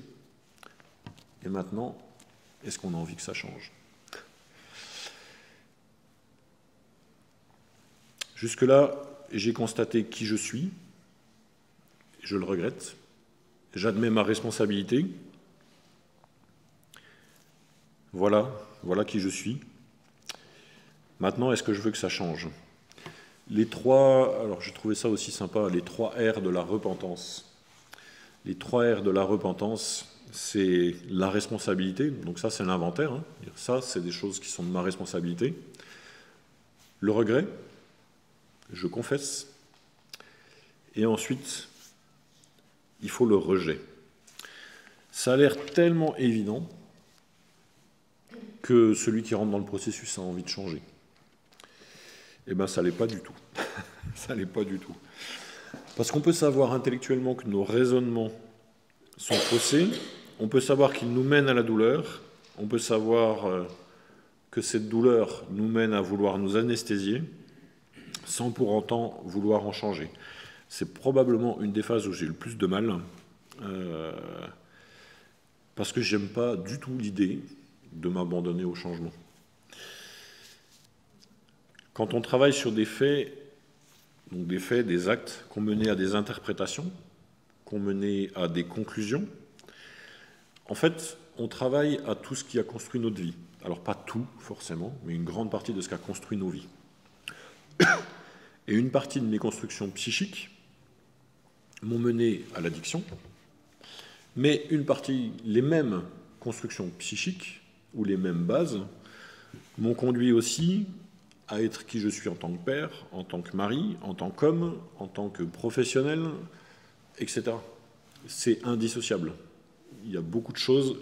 et maintenant, est-ce qu'on a envie que ça change ? Jusque-là, j'ai constaté qui je suis, je le regrette, j'admets ma responsabilité, voilà qui je suis. Maintenant, est-ce que je veux que ça change ? Alors j'ai trouvé ça aussi sympa, les 3 R de la repentance. Les 3 R de la repentance, c'est la responsabilité, donc ça c'est l'inventaire, hein. Ça c'est des choses qui sont de ma responsabilité. Le regret, je confesse. Et ensuite, il faut le rejet. Ça a l'air tellement évident que celui qui rentre dans le processus a envie de changer. Eh bien, ça ne l'est pas du tout. Ça ne l'est pas du tout. Parce qu'on peut savoir intellectuellement que nos raisonnements sont faussés, on peut savoir qu'ils nous mènent à la douleur, on peut savoir que cette douleur nous mène à vouloir nous anesthésier, sans pour autant vouloir en changer. C'est probablement une des phases où j'ai le plus de mal, parce que je n'aime pas du tout l'idée de m'abandonner au changement. Quand on travaille sur des faits, donc des actes qu'on menait à des interprétations, qu'on menait à des conclusions, en fait, on travaille à tout ce qui a construit notre vie. Alors pas tout, forcément, mais une grande partie de ce qui a construit nos vies. Et une partie de mes constructions psychiques m'ont mené à l'addiction, mais une partie, les mêmes constructions psychiques, ou les mêmes bases, m'ont conduit aussi à être qui je suis en tant que père, en tant que mari, en tant qu'homme, en tant que professionnel, etc. C'est indissociable. Il y a beaucoup de choses,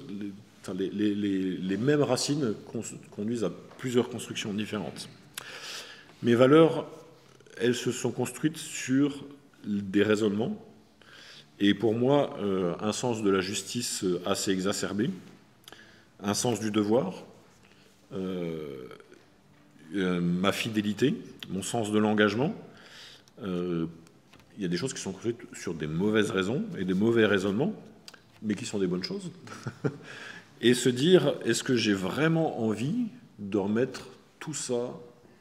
les mêmes racines conduisent à plusieurs constructions différentes. Mes valeurs, elles se sont construites sur des raisonnements, et pour moi, un sens de la justice assez exacerbé, un sens du devoir, ma fidélité, mon sens de l'engagement. Il y a des choses qui sont construites sur des mauvaises raisons et des mauvais raisonnements, mais qui sont des bonnes choses. Et se dire, est-ce que j'ai vraiment envie de remettre tout ça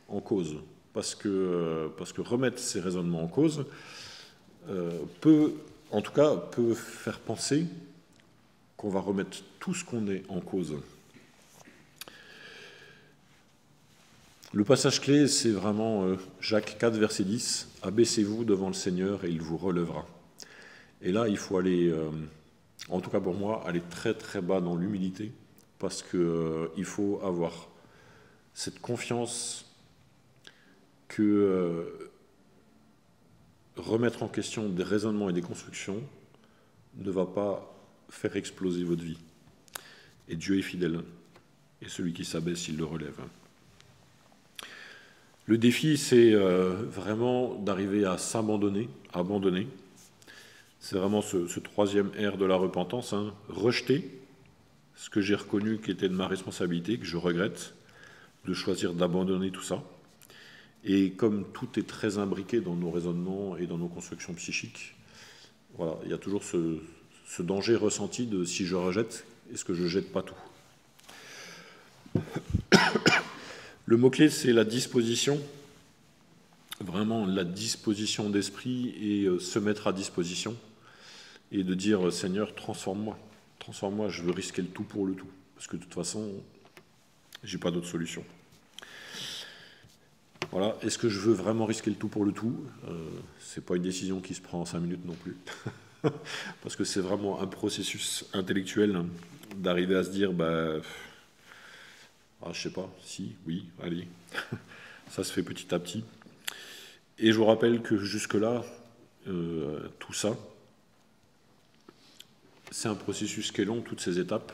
en cause ? Parce que remettre ces raisonnements en cause peut faire penser qu'on va remettre tout ce qu'on est en cause. Le passage clé, c'est vraiment Jacques 4, verset 10. « Abaissez-vous devant le Seigneur et il vous relèvera. » Et là, il faut aller, en tout cas pour moi, aller très très bas dans l'humilité, parce qu'il faut avoir cette confiance que remettre en question des raisonnements et des constructions ne va pas faire exploser votre vie. Et Dieu est fidèle, et celui qui s'abaisse, il le relève. Le défi, c'est vraiment d'arriver à s'abandonner, abandonner. C'est vraiment ce troisième R de la repentance, hein. Rejeter ce que j'ai reconnu qui était de ma responsabilité, que je regrette, de choisir d'abandonner tout ça. Et comme tout est très imbriqué dans nos raisonnements et dans nos constructions psychiques, voilà, il y a toujours ce danger ressenti de si je rejette, est-ce que je ne jette pas tout ? Le mot-clé, c'est la disposition. vraiment la disposition d'esprit et se mettre à disposition et de dire Seigneur, transforme-moi, transforme-moi, je veux risquer le tout pour le tout, parce que de toute façon, j'ai pas d'autre solution. Voilà. Est-ce que je veux vraiment risquer le tout pour le tout? C'est pas une décision qui se prend en 5 minutes non plus, parce que c'est vraiment un processus intellectuel d'arriver à se dire je sais pas, si, oui, allez, ça se fait petit à petit. Et je vous rappelle que jusque-là, tout ça, c'est un processus qui est long, toutes ces étapes,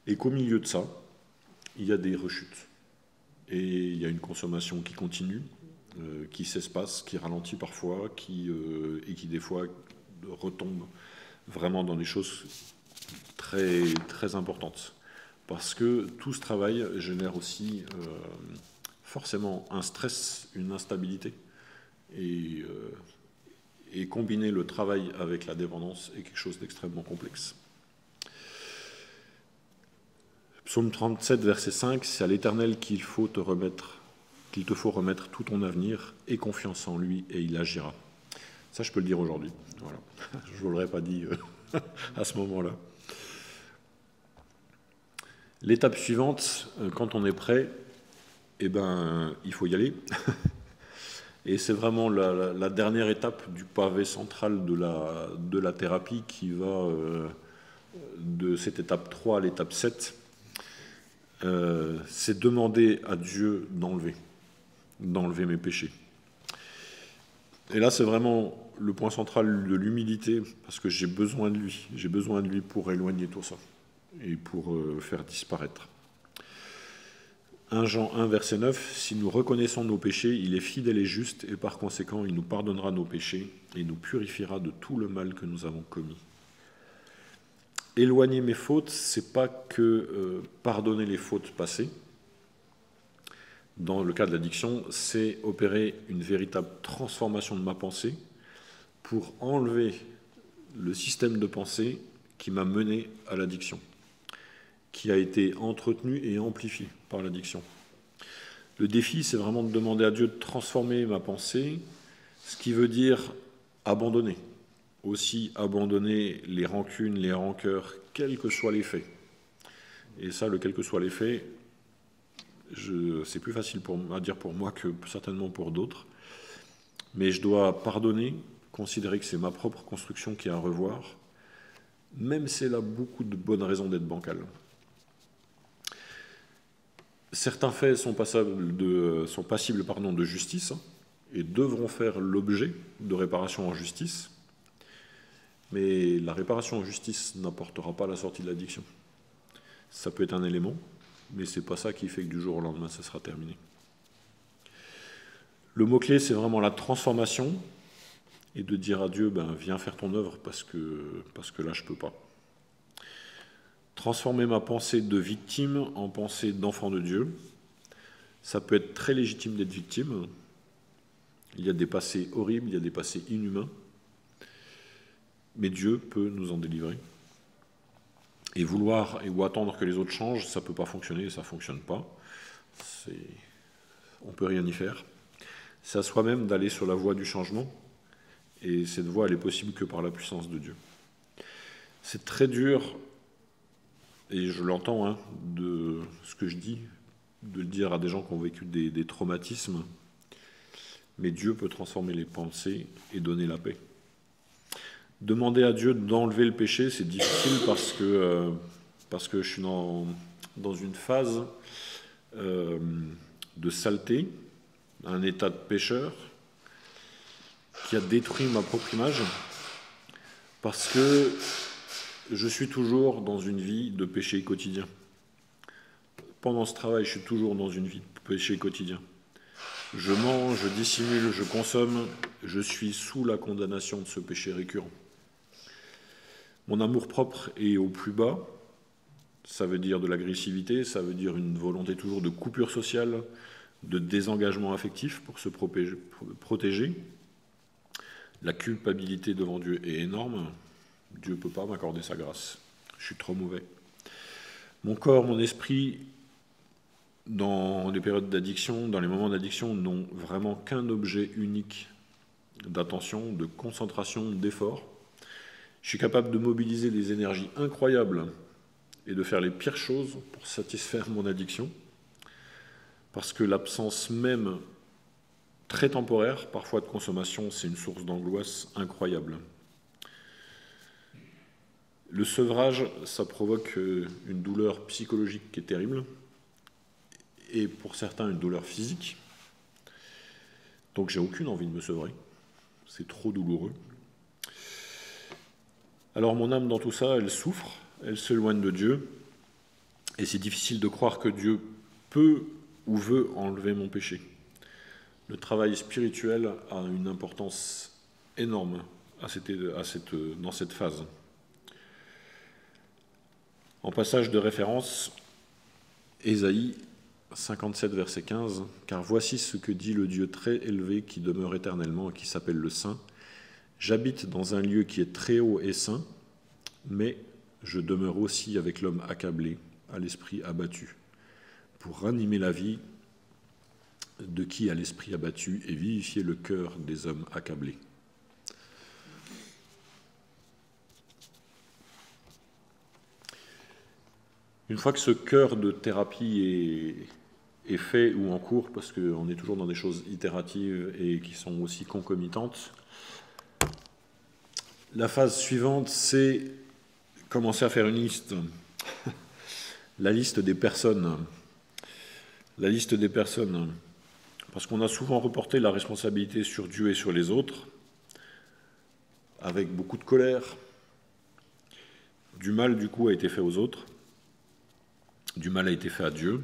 et qu'au milieu de ça, il y a des rechutes. Et il y a une consommation qui continue, qui s'espace, qui ralentit parfois, et qui des fois retombe vraiment dans des choses très, très importantes. Parce que tout ce travail génère aussi forcément un stress, une instabilité. Et combiner le travail avec la dépendance est quelque chose d'extrêmement complexe. Psaume 37, verset 5, c'est à l'Éternel qu'il te faut remettre tout ton avenir et confiance en lui et il agira. Ça, je peux le dire aujourd'hui. Voilà. Je ne vous l'aurais pas dit à ce moment-là. L'étape suivante, quand on est prêt, il faut y aller. Et c'est vraiment la dernière étape du pavé central de la thérapie qui va de cette étape 3 à l'étape 7. C'est demander à Dieu d'enlever mes péchés. Et là, c'est vraiment le point central de l'humilité, parce que j'ai besoin de lui. J'ai besoin de lui pour éloigner tout ça et pour faire disparaître. 1 Jean 1, verset 9, « Si nous reconnaissons nos péchés, il est fidèle et juste, et par conséquent, il nous pardonnera nos péchés et nous purifiera de tout le mal que nous avons commis. » Éloigner mes fautes, c'est pas que pardonner les fautes passées. Dans le cas de l'addiction, c'est opérer une véritable transformation de ma pensée pour enlever le système de pensée qui m'a mené à l'addiction, qui a été entretenu et amplifié par l'addiction. Le défi, c'est vraiment de demander à Dieu de transformer ma pensée, ce qui veut dire abandonner. Aussi abandonner les rancunes, les rancœurs, quels que soient les faits. Et ça, quels que soient les faits, c'est plus facile à dire pour moi que certainement pour d'autres. Mais je dois pardonner, considérer que c'est ma propre construction qui est à revoir, même si elle a beaucoup de bonnes raisons d'être bancale. Certains faits sont passibles de justice et devront faire l'objet de réparation en justice. Mais la réparation en justice n'apportera pas la sortie de l'addiction. Ça peut être un élément, mais ce n'est pas ça qui fait que du jour au lendemain, ça sera terminé. Le mot-clé, c'est vraiment la transformation et de dire à Dieu, viens faire ton œuvre parce que là, je ne peux pas. Transformer ma pensée de victime en pensée d'enfant de Dieu. Ça peut être très légitime d'être victime. Il y a des passés horribles, il y a des passés inhumains. Mais Dieu peut nous en délivrer. Et vouloir ou attendre que les autres changent, ça ne peut pas fonctionner, ça ne fonctionne pas. On ne peut rien y faire. C'est à soi-même d'aller sur la voie du changement. Et cette voie, elle est possible que par la puissance de Dieu. C'est très dur, et je l'entends, de ce que je dis, de le dire à des gens qui ont vécu des traumatismes. Mais Dieu peut transformer les pensées et donner la paix. Demander à Dieu d'enlever le péché, c'est difficile parce que je suis dans une phase de saleté, un état de pécheur qui a détruit ma propre image, parce que je suis toujours dans une vie de péché quotidien. Pendant ce travail, je suis toujours dans une vie de péché quotidien. Je mange, je dissimule, je consomme, je suis sous la condamnation de ce péché récurrent. Mon amour-propre est au plus bas, ça veut dire de l'agressivité, ça veut dire une volonté toujours de coupure sociale, de désengagement affectif pour se protéger. La culpabilité devant Dieu est énorme, Dieu ne peut pas m'accorder sa grâce, je suis trop mauvais. Mon corps, mon esprit dans les périodes d'addiction, dans les moments d'addiction, n'ont vraiment qu'un objet unique d'attention, de concentration, d'effort. Je suis capable de mobiliser des énergies incroyables et de faire les pires choses pour satisfaire mon addiction, parce que l'absence même très temporaire, parfois de consommation, c'est une source d'angoisse incroyable. Le sevrage, ça provoque une douleur psychologique qui est terrible, et pour certains une douleur physique. Donc j'ai aucune envie de me sevrer, c'est trop douloureux. Alors mon âme dans tout ça, elle souffre, elle s'éloigne de Dieu, et c'est difficile de croire que Dieu peut ou veut enlever mon péché. Le travail spirituel a une importance énorme dans cette phase. En passage de référence, Ésaïe 57, verset 15, « Car voici ce que dit le Dieu très élevé qui demeure éternellement et qui s'appelle le Saint. J'habite dans un lieu qui est très haut et saint, mais je demeure aussi avec l'homme accablé, à l'esprit abattu, pour ranimer la vie de qui a l'esprit abattu et vivifier le cœur des hommes accablés. » Une fois que ce cœur de thérapie est fait ou en cours, parce qu'on est toujours dans des choses itératives et qui sont aussi concomitantes, la phase suivante, c'est commencer à faire une liste. La liste des personnes. La liste des personnes. Parce qu'on a souvent reporté la responsabilité sur Dieu et sur les autres, avec beaucoup de colère. Du mal, du coup, a été fait aux autres. Du mal a été fait à Dieu.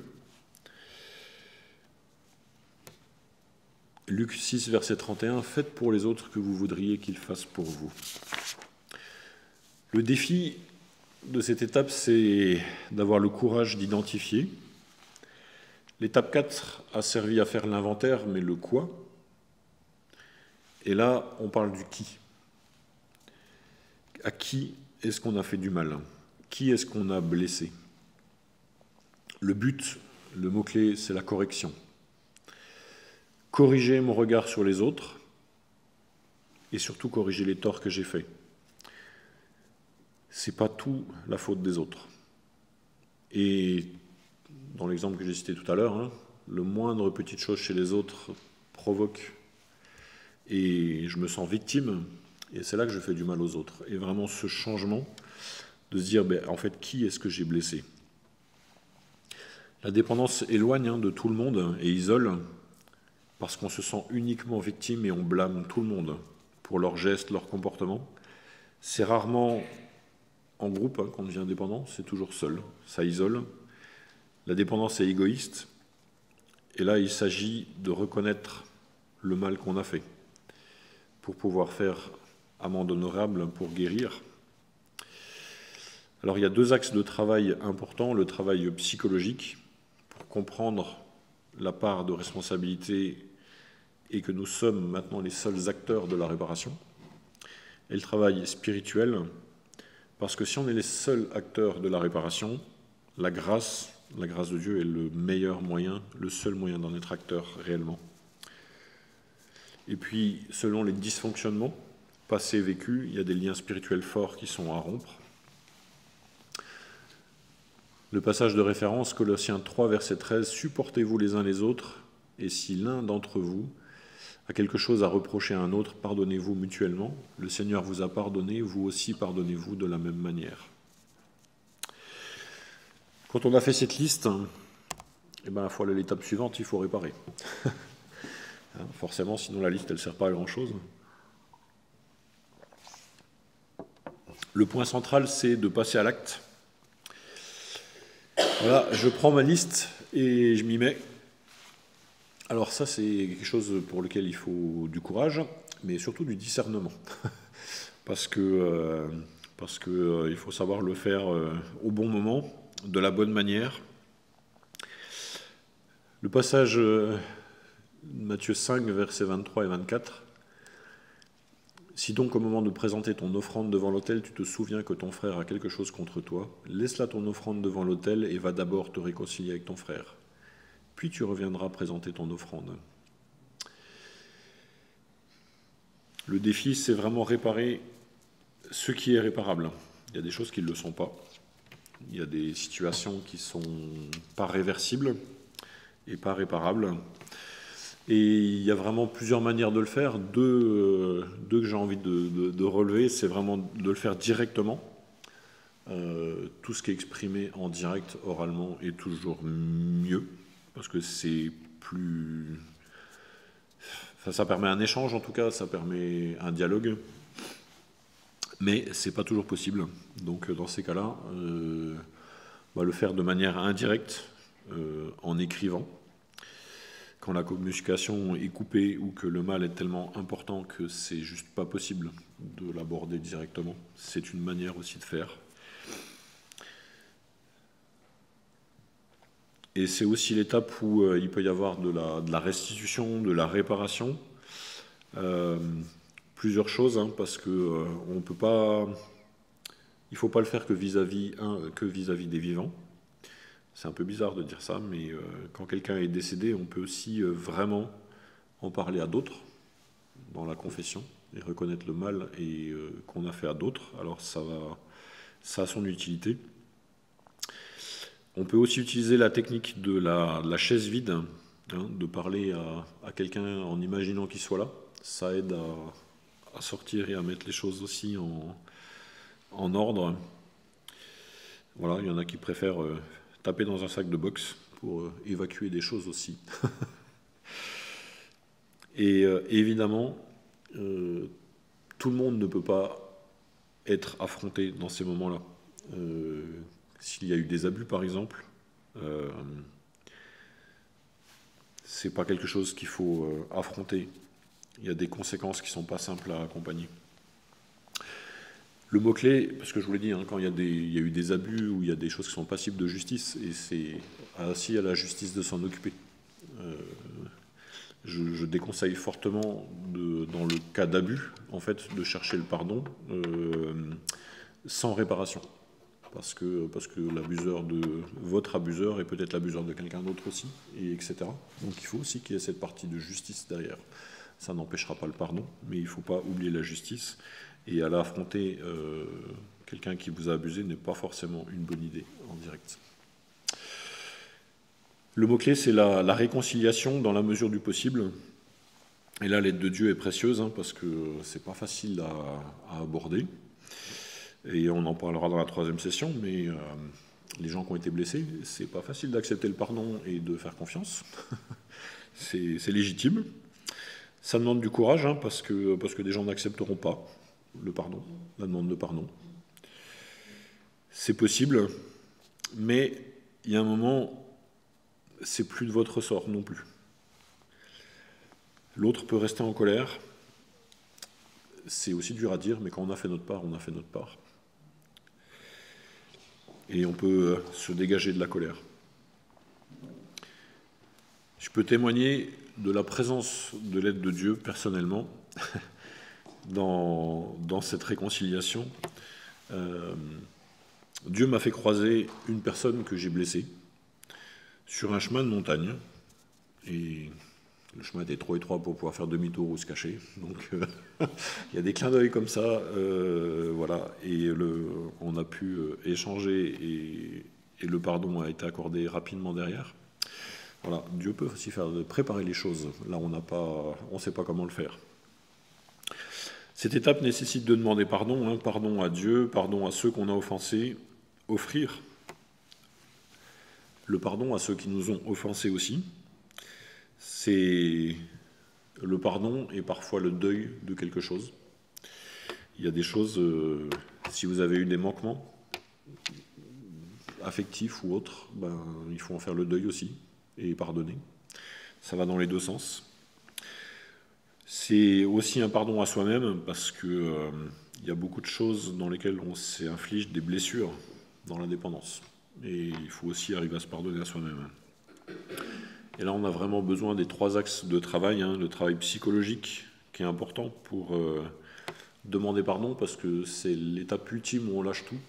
Luc 6, verset 31, « Faites pour les autres que vous voudriez qu'ils fassent pour vous. » Le défi de cette étape, c'est d'avoir le courage d'identifier. L'étape 4 a servi à faire l'inventaire, mais le quoi? Et là, on parle du qui. À qui est-ce qu'on a fait du mal? Qui est-ce qu'on a blessé? Le but, le mot-clé, c'est la correction. Corriger mon regard sur les autres et surtout corriger les torts que j'ai faits. C'est pas tout la faute des autres. Et dans l'exemple que j'ai cité tout à l'heure, le moindre petite chose chez les autres provoque et je me sens victime et c'est là que je fais du mal aux autres. Et vraiment ce changement de se dire, en fait, qui est-ce que j'ai blessé? La dépendance éloigne de tout le monde et isole parce qu'on se sent uniquement victime et on blâme tout le monde pour leurs gestes, leurs comportements. C'est rarement en groupe qu'on devient dépendant, c'est toujours seul, ça isole. La dépendance est égoïste et là il s'agit de reconnaître le mal qu'on a fait pour pouvoir faire amende honorable pour guérir. Alors il y a deux axes de travail importants, le travail psychologique, pour comprendre la part de responsabilité et que nous sommes maintenant les seuls acteurs de la réparation, et le travail spirituel, parce que si on est les seuls acteurs de la réparation, la grâce de Dieu est le meilleur moyen, le seul moyen d'en être acteur réellement. Et puis, selon les dysfonctionnements passés et vécus, il y a des liens spirituels forts qui sont à rompre. Le passage de référence, Colossiens 3, verset 13, « Supportez-vous les uns les autres, et si l'un d'entre vous a quelque chose à reprocher à un autre, pardonnez-vous mutuellement. Le Seigneur vous a pardonné, vous aussi pardonnez-vous de la même manière. » Quand on a fait cette liste, il faut aller à l'étape suivante, il faut réparer. Forcément, sinon la liste, elle ne sert pas à grand-chose. Le point central, c'est de passer à l'acte. Voilà, je prends ma liste et je m'y mets. Alors ça, c'est quelque chose pour lequel il faut du courage, mais surtout du discernement. parce que il faut savoir le faire au bon moment, de la bonne manière. Le passage Matthieu 5, versets 23 et 24. « Si donc au moment de présenter ton offrande devant l'autel, tu te souviens que ton frère a quelque chose contre toi, laisse là ton offrande devant l'autel et va d'abord te réconcilier avec ton frère. puis tu reviendras présenter ton offrande. Le défi, c'est vraiment réparer ce qui est réparable. Il y a des choses qui ne le sont pas. Il y a des situations qui ne sont pas réversibles et pas réparables. Et il y a vraiment plusieurs manières de le faire. Deux que j'ai envie de relever, c'est vraiment de le faire directement. Tout ce qui est exprimé en direct, oralement, est toujours mieux, parce que c'est plus... Enfin, ça permet un échange, en tout cas, ça permet un dialogue. Mais ce n'est pas toujours possible. Donc, dans ces cas-là, le faire de manière indirecte, en écrivant. Quand la communication est coupée ou que le mal est tellement important que c'est juste pas possible de l'aborder directement, c'est une manière aussi de faire. Et c'est aussi l'étape où il peut y avoir de la restitution, de la réparation. Plusieurs choses, hein, parce que on peut pas, il ne faut pas le faire que vis-à-vis des vivants. C'est un peu bizarre de dire ça, mais quand quelqu'un est décédé, on peut aussi vraiment en parler à d'autres dans la confession et reconnaître le mal qu'on a fait à d'autres. Alors ça a son utilité. On peut aussi utiliser la technique de la chaise vide, hein, de parler à quelqu'un en imaginant qu'il soit là. Ça aide à sortir et à mettre les choses aussi en ordre. Voilà, il y en a qui préfèrent taper dans un sac de boxe pour évacuer des choses aussi. Et évidemment, tout le monde ne peut pas être affronté dans ces moments-là. S'il y a eu des abus, par exemple, c'est pas quelque chose qu'il faut affronter. Il y a des conséquences qui ne sont pas simples à accompagner. Le mot-clé, parce que je vous l'ai dit, hein, quand il y a eu des abus ou il y a des choses qui sont passibles de justice, et c'est ainsi à la justice de s'en occuper. Je déconseille fortement, dans le cas d'abus, en fait, de chercher le pardon sans réparation. Parce que l'abuseur votre abuseur est peut-être l'abuseur de quelqu'un d'autre aussi, et etc. Donc il faut aussi qu'il y ait cette partie de justice derrière. Ça n'empêchera pas le pardon, mais il ne faut pas oublier la justice. Et aller affronter quelqu'un qui vous a abusé n'est pas forcément une bonne idée en direct. Le mot-clé, c'est la réconciliation dans la mesure du possible. Et là, l'aide de Dieu est précieuse, hein, parce que c'est pas facile à aborder. Et on en parlera dans la 3e session, mais les gens qui ont été blessés, c'est pas facile d'accepter le pardon et de faire confiance. C'est légitime. Ça demande du courage, hein, parce que des gens n'accepteront pas le pardon, la demande de pardon. C'est possible, mais il y a un moment, c'est plus de votre ressort non plus. L'autre peut rester en colère. C'est aussi dur à dire, mais quand on a fait notre part, on a fait notre part. Et on peut se dégager de la colère. Je peux témoigner de la présence de l'aide de Dieu personnellement dans cette réconciliation. Dieu m'a fait croiser une personne que j'ai blessée sur un chemin de montagne. Et le chemin était trop étroit pour pouvoir faire demi-tour ou se cacher. Donc il y a des clins d'œil comme ça. Voilà. Et on a pu échanger et le pardon a été accordé rapidement derrière. Voilà. Dieu peut aussi préparer les choses. Là, on ne sait pas comment le faire. Cette étape nécessite de demander pardon, hein, pardon à Dieu, pardon à ceux qu'on a offensés, offrir le pardon à ceux qui nous ont offensés aussi. C'est le pardon et parfois le deuil de quelque chose. Il y a des choses, si vous avez eu des manquements affectifs ou autres, il faut en faire le deuil aussi et pardonner. Ça va dans les deux sens. C'est aussi un pardon à soi-même parce que il y a beaucoup de choses dans lesquelles on s'inflige des blessures dans l'indépendance. Et il faut aussi arriver à se pardonner à soi-même. Et là, on a vraiment besoin des 3 axes de travail, hein, le travail psychologique qui est important pour demander pardon parce que c'est l'étape ultime où on lâche tout.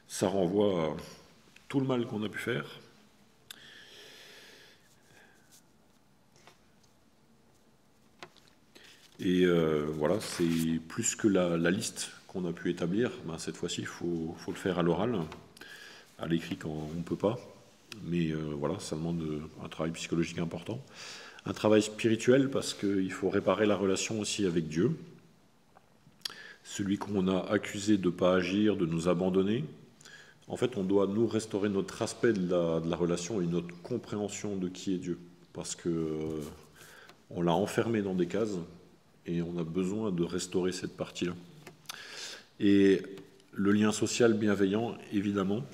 Ça renvoie à tout le mal qu'on a pu faire Et voilà, c'est plus que la liste qu'on a pu établir. Ben, cette fois-ci, il faut le faire à l'oral, à l'écrit quand on ne peut pas. Mais voilà, ça demande un travail psychologique important. Un travail spirituel parce qu'il faut réparer la relation aussi avec Dieu. Celui qu'on a accusé de ne pas agir, de nous abandonner. En fait, on doit nous restaurer notre aspect de la relation et notre compréhension de qui est Dieu. Parce que on l'a enfermé dans des cases et on a besoin de restaurer cette partie-là. Et le lien social bienveillant, évidemment,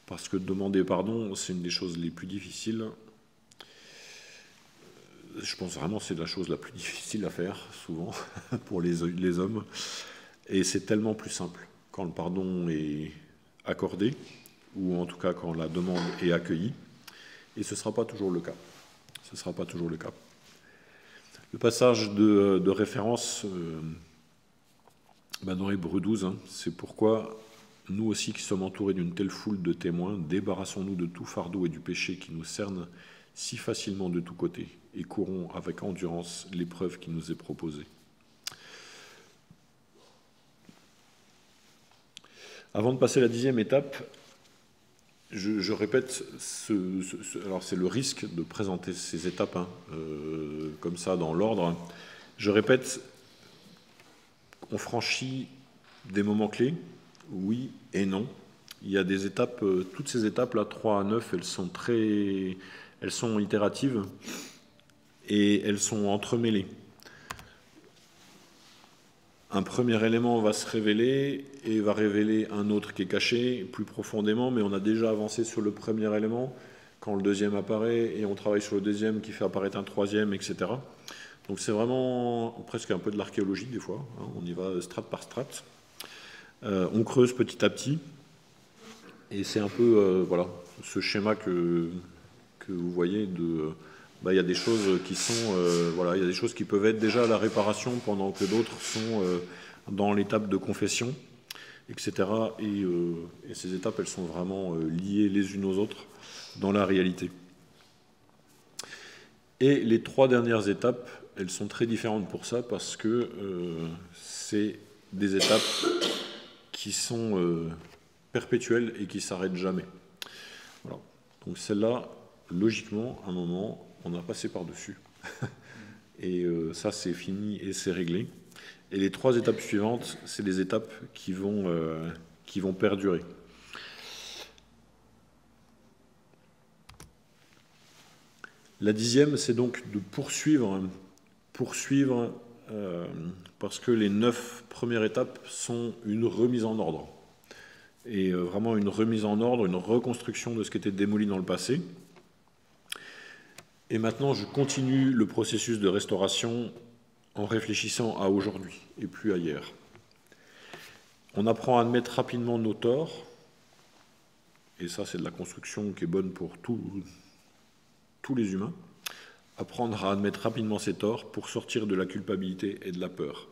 parce que demander pardon, c'est une des choses les plus difficiles. Je pense vraiment que c'est la chose la plus difficile à faire, souvent, pour les hommes. Et c'est tellement plus simple quand le pardon est accordé, ou en tout cas quand la demande est accueillie. Et ce ne sera pas toujours le cas. Ce ne sera pas toujours le cas. Le passage de référence dans Hébreux 12, c'est pourquoi nous aussi qui sommes entourés d'une telle foule de témoins, débarrassons-nous de tout fardeau et du péché qui nous cerne si facilement de tous côtés, et courons avec endurance l'épreuve qui nous est proposée. Avant de passer à la 10e étape, je répète, alors c'est le risque de présenter ces étapes comme ça dans l'ordre. Je répète, on franchit des moments clés, oui et non. Il y a des étapes, toutes ces étapes là, 3 à 9, elles sont itératives et elles sont entremêlées. Un premier élément va se révéler et va révéler un autre qui est caché plus profondément, mais on a déjà avancé sur le premier élément quand le deuxième apparaît et on travaille sur le deuxième qui fait apparaître un troisième, etc. Donc c'est vraiment presque un peu de l'archéologie des fois, on y va strate par strate. On creuse petit à petit et c'est un peu voilà, ce schéma que vous voyez de... il y a des choses qui sont, voilà, il y a des choses qui peuvent être déjà à la réparation pendant que d'autres sont dans l'étape de confession, etc. Et ces étapes, elles sont vraiment liées les unes aux autres dans la réalité. Et les 3 dernières étapes, elles sont très différentes pour ça parce que c'est des étapes qui sont perpétuelles et qui ne s'arrêtent jamais. Voilà. Donc celle-là, logiquement, à un moment, on a passé par-dessus. Et ça, c'est fini et c'est réglé. Et les 3 étapes suivantes, c'est des étapes qui vont perdurer. La 10e, c'est donc de poursuivre parce que les 9 premières étapes sont une remise en ordre. Et vraiment une remise en ordre, une reconstruction de ce qui était démoli dans le passé. Et maintenant, je continue le processus de restauration en réfléchissant à aujourd'hui et plus à hier. On apprend à admettre rapidement nos torts, et ça c'est de la construction qui est bonne pour tous les humains. Apprendre à admettre rapidement ses torts pour sortir de la culpabilité et de la peur.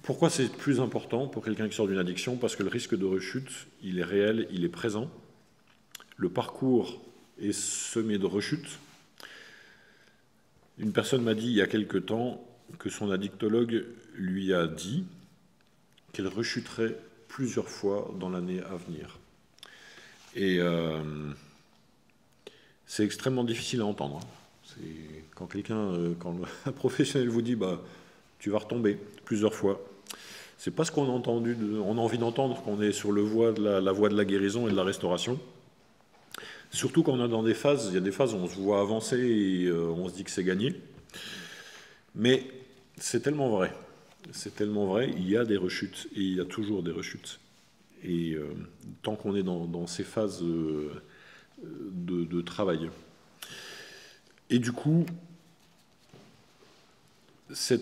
Pourquoi c'est plus important pour quelqu'un qui sort d'une addiction? Parce que le risque de rechute, il est réel, il est présent. Le parcours est semé de rechutes. Une personne m'a dit il y a quelque temps que son addictologue lui a dit qu'elle rechuterait plusieurs fois dans l'année à venir. Et c'est extrêmement difficile à entendre. Quand un professionnel vous dit tu vas retomber plusieurs fois, c'est pas ce qu'on a entendu, on a envie d'entendre quand on est sur la voie de la guérison et de la restauration. Surtout quand on est dans des phases, il y a des phases où on se voit avancer et on se dit que c'est gagné. Mais c'est tellement vrai. C'est tellement vrai, il y a des rechutes et il y a toujours des rechutes. Et tant qu'on est dans ces phases de travail. Et du coup, ces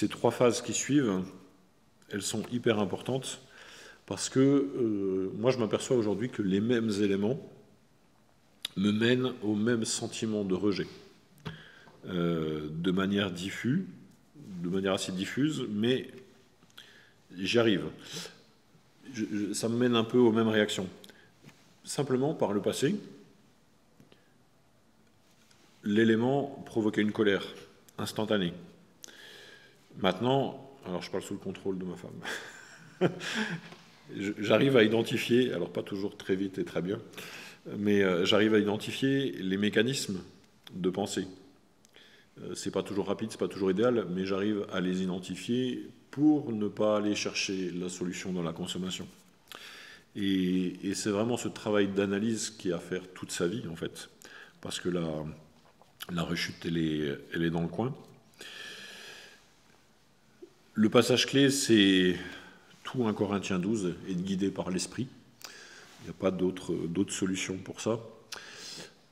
3 phases qui suivent, elles sont hyper importantes parce que moi je m'aperçois aujourd'hui que les mêmes éléments me mènent au même sentiment de rejet de manière assez diffuse, mais j'y arrive. Ça me mène un peu aux mêmes réactions. Simplement, par le passé, l'élément provoquait une colère. instantané. Maintenant, alors je parle sous le contrôle de ma femme, j'arrive à identifier, alors pas toujours très vite et très bien, mais j'arrive à identifier les mécanismes de pensée. C'est pas toujours rapide, c'est pas toujours idéal, mais j'arrive à les identifier pour ne pas aller chercher la solution dans la consommation. Et c'est vraiment ce travail d'analyse qui est à faire toute sa vie, en fait, parce que la rechute, elle est dans le coin. Le passage clé, c'est tout 1 Corinthiens 12, être guidé par l'esprit. Il n'y a pas d'autre solution pour ça.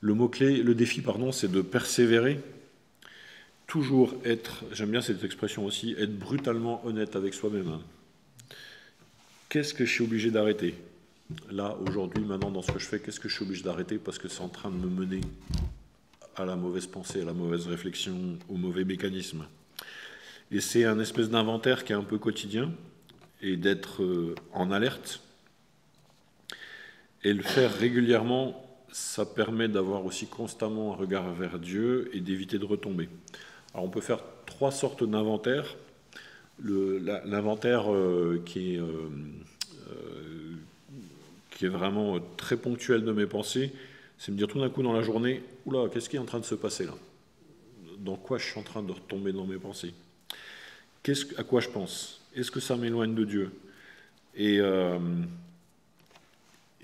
Le défi, c'est de persévérer, toujours être, j'aime bien cette expression aussi, être brutalement honnête avec soi-même. Qu'est-ce que je suis obligé d'arrêter? Là, aujourd'hui, maintenant, dans ce que je fais, qu'est-ce que je suis obligé d'arrêter parce que c'est en train de me mener à la mauvaise pensée, à la mauvaise réflexion, au mauvais mécanisme. Et c'est un espèce d'inventaire qui est un peu quotidien et d'être en alerte. Et le faire régulièrement, ça permet d'avoir aussi constamment un regard vers Dieu et d'éviter de retomber. Alors on peut faire 3 sortes d'inventaires. L'inventaire qui est vraiment très ponctuel de mes pensées, c'est me dire tout d'un coup dans la journée, oula, qu'est-ce qui est en train de se passer là? Dans quoi je suis en train de retomber dans mes pensées? À quoi je pense? Est-ce que ça m'éloigne de Dieu? Et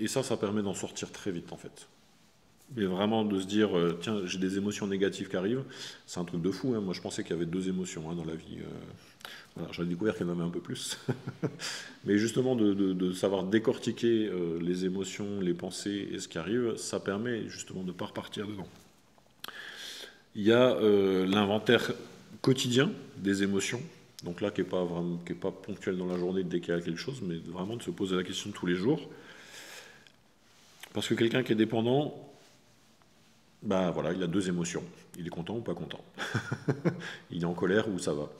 ça permet d'en sortir très vite en fait. Mais vraiment de se dire, tiens, j'ai des émotions négatives qui arrivent, c'est un truc de fou. Hein. Moi je pensais qu'il y avait 2 émotions dans la vie. Voilà, j'avais découvert qu'il y en avait un peu plus. Mais justement de savoir décortiquer les émotions, les pensées et ce qui arrive, ça permet justement de ne pas repartir dedans. Il y a l'inventaire quotidien des émotions. Donc là, qui n'est pas ponctuel dans la journée dès qu'il y a quelque chose, mais vraiment de se poser la question tous les jours. Parce que quelqu'un qui est dépendant, ben voilà, il a 2 émotions. Il est content ou pas content. Il est en colère ou ça va.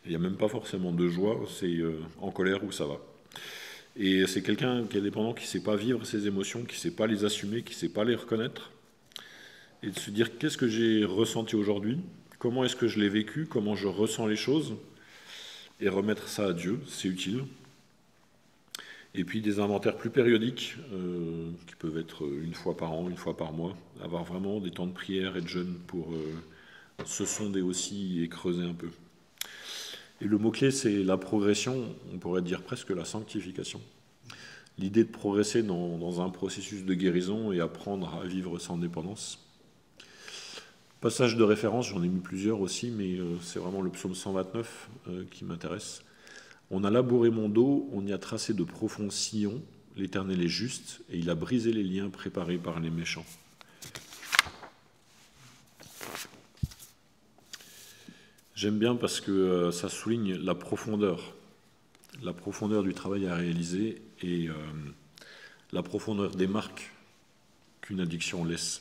Il n'y a même pas forcément de joie, c'est en colère ou ça va. Et c'est quelqu'un qui est dépendant, qui ne sait pas vivre ses émotions, qui ne sait pas les assumer, qui ne sait pas les reconnaître. Et de se dire, qu'est-ce que j'ai ressenti aujourd'hui? Comment est-ce que je l'ai vécu? Comment je ressens les choses? Et remettre ça à Dieu, c'est utile. Et puis des inventaires plus périodiques, qui peuvent être 1 fois par an, 1 fois par mois. Avoir vraiment des temps de prière et de jeûne pour se sonder aussi et creuser un peu. Et le mot-clé, c'est la progression, on pourrait dire presque la sanctification. L'idée de progresser dans un processus de guérison et apprendre à vivre sans dépendance. Passage de référence, j'en ai mis plusieurs aussi, mais c'est vraiment le psaume 129 qui m'intéresse. On a labouré mon dos, on y a tracé de profonds sillons, l'Éternel est juste, et il a brisé les liens préparés par les méchants. J'aime bien parce que ça souligne la profondeur du travail à réaliser et la profondeur des marques qu'une addiction laisse.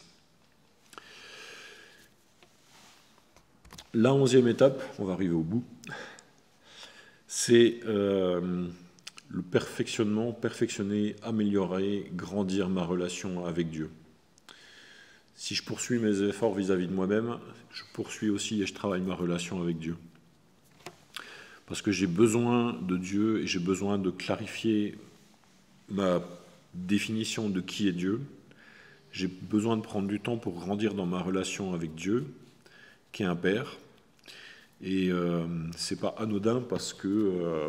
La 11e étape, on va arriver au bout, c'est le perfectionner, améliorer, grandir ma relation avec Dieu. Si je poursuis mes efforts vis-à-vis de moi-même, je poursuis aussi et je travaille ma relation avec Dieu. Parce que j'ai besoin de Dieu et j'ai besoin de clarifier ma définition de qui est Dieu. J'ai besoin de prendre du temps pour grandir dans ma relation avec Dieu, qui est un Père. Et c'est pas anodin parce que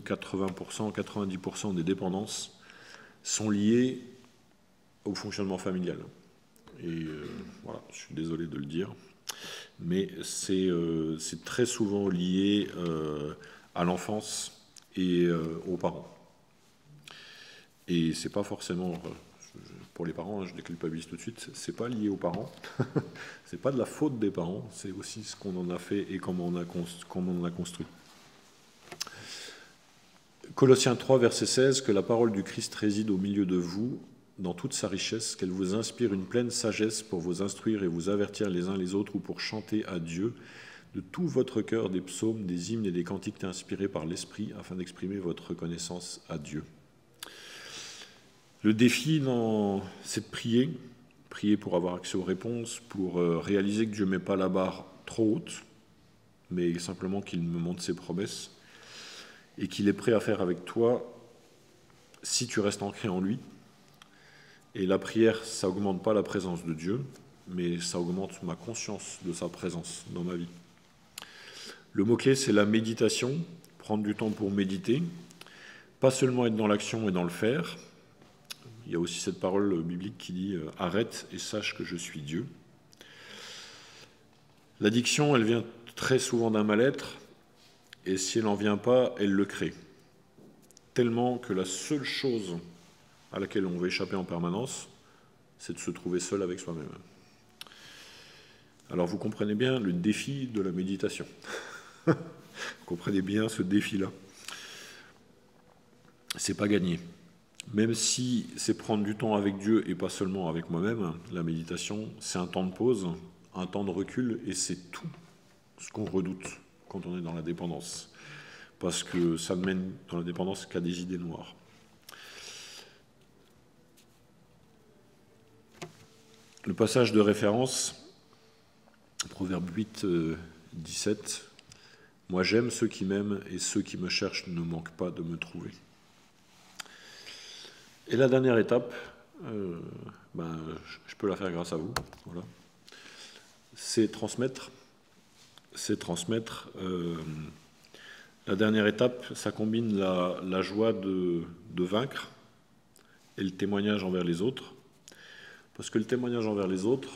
80%, 90% des dépendances sont liées au fonctionnement familial. Et voilà, je suis désolé de le dire, mais c'est très souvent lié à l'enfance et aux parents. Et c'est pas forcément, pour les parents, je les culpabilise tout de suite, c'est pas lié aux parents, c'est pas de la faute des parents, c'est aussi ce qu'on en a fait et comment on en a construit. Colossiens 3, verset 16, que la parole du Christ réside au milieu de vous, dans toute sa richesse, qu'elle vous inspire une pleine sagesse pour vous instruire et vous avertir les uns les autres ou pour chanter à Dieu de tout votre cœur des psaumes, des hymnes et des cantiques inspirés par l'Esprit afin d'exprimer votre reconnaissance à Dieu. Le défi, c'est de prier pour avoir accès aux réponses, pour réaliser que Dieu ne met pas la barre trop haute, mais simplement qu'il me montre ses promesses et qu'il est prêt à faire avec toi si tu restes ancré en lui. Et la prière, ça n'augmente pas la présence de Dieu, mais ça augmente ma conscience de sa présence dans ma vie. Le mot-clé, c'est la méditation, prendre du temps pour méditer, pas seulement être dans l'action et dans le faire. Il y a aussi cette parole biblique qui dit « Arrête et sache que je suis Dieu ». L'addiction, elle vient très souvent d'un mal-être, et si elle n'en vient pas, elle le crée. Tellement que la seule chose à laquelle on veut échapper en permanence, c'est de se trouver seul avec soi-même. Alors vous comprenez bien le défi de la méditation. Vous comprenez bien ce défi-là. C'est pas gagné. Même si c'est prendre du temps avec Dieu et pas seulement avec moi-même, la méditation, c'est un temps de pause, un temps de recul, et c'est tout ce qu'on redoute quand on est dans la dépendance. Parce que ça ne mène dans la dépendance qu'à des idées noires. Le passage de référence, Proverbe 8, 17, « Moi j'aime ceux qui m'aiment et ceux qui me cherchent ne manquent pas de me trouver. » Et la dernière étape, je peux la faire grâce à vous, voilà. C'est transmettre. La dernière étape, ça combine la joie de vaincre et le témoignage envers les autres. Parce que le témoignage envers les autres,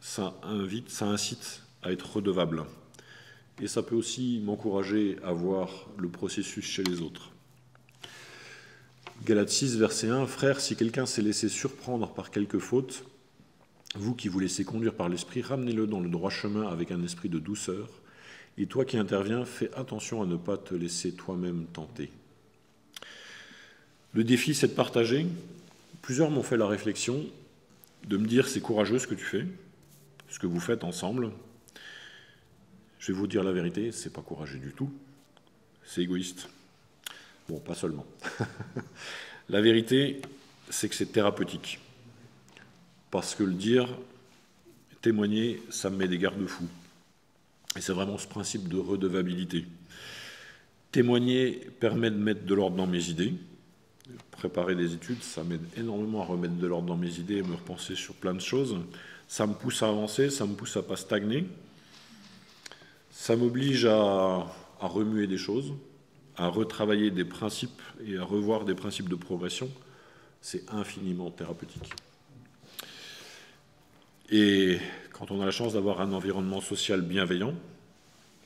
ça incite à être redevable. Et ça peut aussi m'encourager à voir le processus chez les autres. Galates 6, verset 1, « Frères, si quelqu'un s'est laissé surprendre par quelque faute, vous qui vous laissez conduire par l'esprit, ramenez-le dans le droit chemin avec un esprit de douceur. Et toi qui interviens, fais attention à ne pas te laisser toi-même tenter. » Le défi, c'est de partager. Plusieurs m'ont fait la réflexion de me dire « c'est courageux ce que tu fais, ce que vous faites ensemble ». Je vais vous dire la vérité, c'est pas courageux du tout, c'est égoïste. Bon, pas seulement. La vérité, c'est que c'est thérapeutique. Parce que le dire, témoigner, ça me met des garde-fous. Et c'est vraiment ce principe de redevabilité. Témoigner permet de mettre de l'ordre dans mes idées. Préparer des études, ça m'aide énormément à remettre de l'ordre dans mes idées et me repenser sur plein de choses. Ça me pousse à avancer, ça me pousse à ne pas stagner. Ça m'oblige à remuer des choses, à retravailler des principes et à revoir des principes de progression. C'est infiniment thérapeutique. Et quand on a la chance d'avoir un environnement social bienveillant,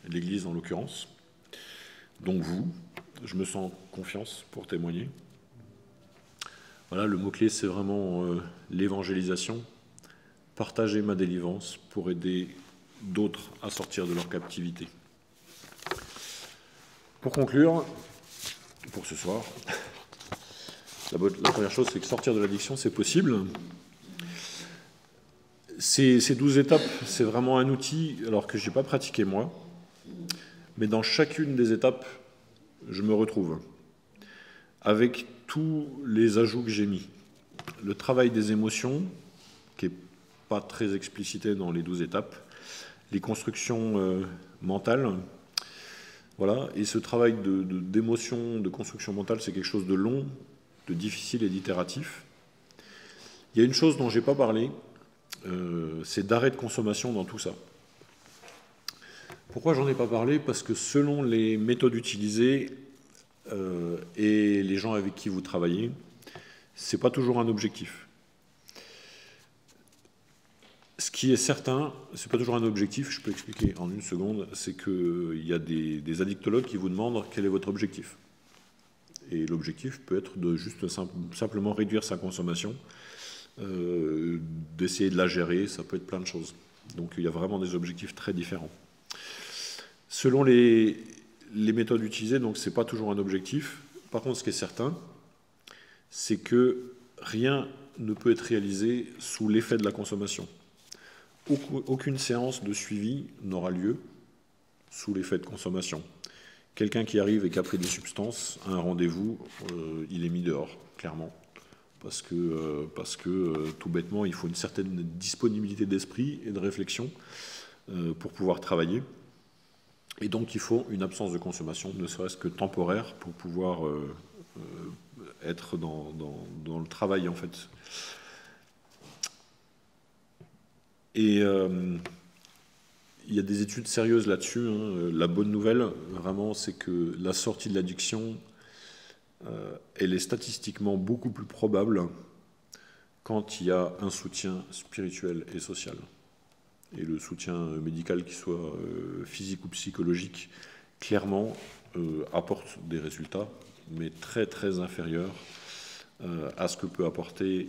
l'Église en l'occurrence, donc vous, je me sens confiance pour témoigner. Voilà, le mot-clé, c'est vraiment l'évangélisation, partager ma délivrance pour aider d'autres à sortir de leur captivité. Pour conclure, pour ce soir, la première chose, c'est que sortir de l'addiction, c'est possible. Ces 12 étapes, c'est vraiment un outil, alors que je n'ai pas pratiqué moi, mais dans chacune des étapes, je me retrouve, avec tous les ajouts que j'ai mis. Le travail des émotions, qui n'est pas très explicité dans les 12 étapes, les constructions mentales, voilà, et ce travail d'émotion, de construction mentale, c'est quelque chose de long, de difficile et d'itératif. Il y a une chose dont je n'ai pas parlé, c'est d'arrêt de consommation dans tout ça. Pourquoi j'en ai pas parlé? Parce que selon les méthodes utilisées et les gens avec qui vous travaillez, c'est pas toujours un objectif. Ce qui est certain, c'est pas toujours un objectif, je peux expliquer en une seconde, c'est qu'il y a des addictologues qui vous demandent quel est votre objectif. Et l'objectif peut être de juste simplement réduire sa consommation, d'essayer de la gérer, ça peut être plein de choses. Donc il y a vraiment des objectifs très différents. Selon les méthodes utilisées, donc c'est pas toujours un objectif. Par contre, ce qui est certain, c'est que rien ne peut être réalisé sous l'effet de la consommation. Aucune séance de suivi n'aura lieu sous l'effet de consommation. Quelqu'un qui arrive et qui a pris des substances à un rendez-vous, il est mis dehors, clairement. Parce que tout bêtement, il faut une certaine disponibilité d'esprit et de réflexion pour pouvoir travailler. Et donc il faut une absence de consommation, ne serait-ce que temporaire, pour pouvoir être dans le travail en fait. Et il y a des études sérieuses là-dessus, hein. La bonne nouvelle, vraiment, c'est que la sortie de l'addiction, elle est statistiquement beaucoup plus probable quand il y a un soutien spirituel et social. Et le soutien médical, qu'il soit physique ou psychologique, clairement apporte des résultats, mais très très inférieurs à ce que peut apporter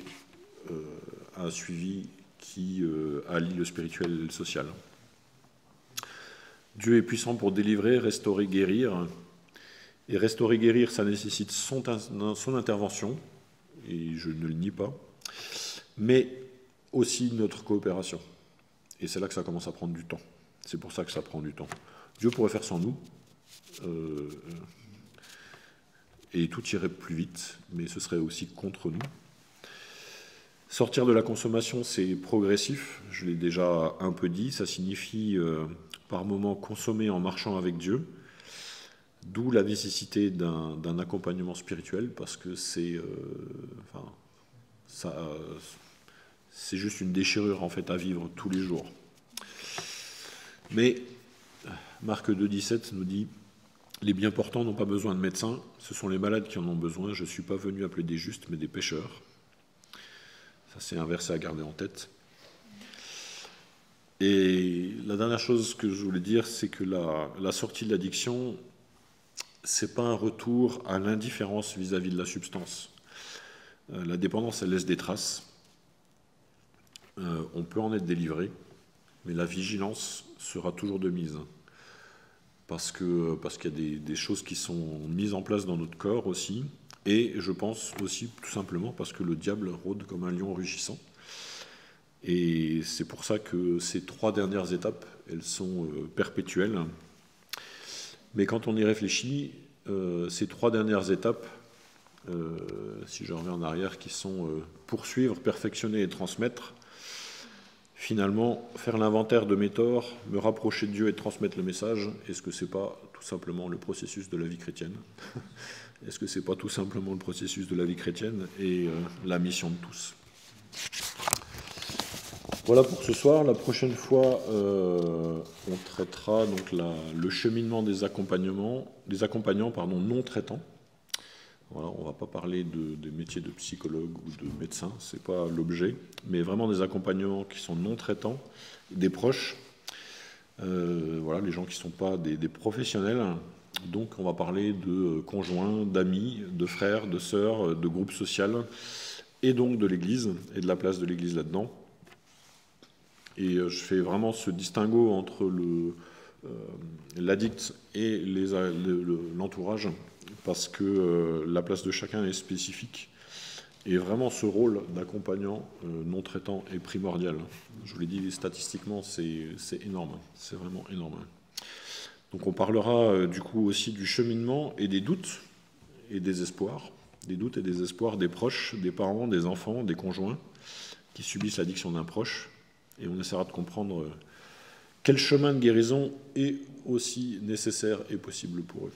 un suivi qui allie le spirituel et le social. Dieu est puissant pour délivrer, restaurer, guérir. Et restaurer, guérir, ça nécessite son intervention, et je ne le nie pas, mais aussi notre coopération. Et c'est là que ça commence à prendre du temps. C'est pour ça que ça prend du temps. Dieu pourrait faire sans nous, et tout irait plus vite, mais ce serait aussi contre nous. Sortir de la consommation, c'est progressif, je l'ai déjà un peu dit, ça signifie par moments consommer en marchant avec Dieu, d'où la nécessité d'un accompagnement spirituel, parce que c'est juste une déchirure en fait à vivre tous les jours. Mais Marc 2,17 nous dit « Les bien portants n'ont pas besoin de médecins, ce sont les malades qui en ont besoin, je ne suis pas venu appeler des justes, mais des pécheurs. » Ça, c'est un verset à garder en tête. Et la dernière chose que je voulais dire, c'est que la sortie de l'addiction, ce n'est pas un retour à l'indifférence vis-à-vis de la substance. La dépendance, elle laisse des traces. On peut en être délivré, mais la vigilance sera toujours de mise. Parce qu'il y a des choses qui sont mises en place dans notre corps aussi. Et je pense aussi tout simplement parce que le diable rôde comme un lion rugissant. Et c'est pour ça que ces 3 dernières étapes, elles sont perpétuelles. Mais quand on y réfléchit, ces 3 dernières étapes, si je reviens en arrière, qui sont poursuivre, perfectionner et transmettre, finalement, faire l'inventaire de mes torts, me rapprocher de Dieu et transmettre le message, est-ce que ce n'est pas tout simplement le processus de la vie chrétienne ? Est-ce que ce n'est pas tout simplement le processus de la vie chrétienne et la mission de tous? Voilà pour ce soir. La prochaine fois, on traitera donc le cheminement des accompagnants non traitants. Voilà, on ne va pas parler des métiers de psychologue ou de médecin, ce n'est pas l'objet, mais vraiment des accompagnements qui sont non traitants, des proches, voilà, les gens qui ne sont pas des professionnels. Donc on va parler de conjoints, d'amis, de frères, de sœurs, de groupes sociaux, et donc de l'Église, et de la place de l'Église là-dedans. Et je fais vraiment ce distinguo entre l'addict et l'entourage, parce que la place de chacun est spécifique. Et vraiment ce rôle d'accompagnant non traitant est primordial. Je vous l'ai dit, statistiquement, c'est énorme, c'est vraiment énorme. Donc on parlera du coup aussi du cheminement et des doutes et des espoirs. Des doutes et des espoirs des proches, des parents, des enfants, des conjoints qui subissent l'addiction d'un proche. Et on essaiera de comprendre quel chemin de guérison est aussi nécessaire et possible pour eux.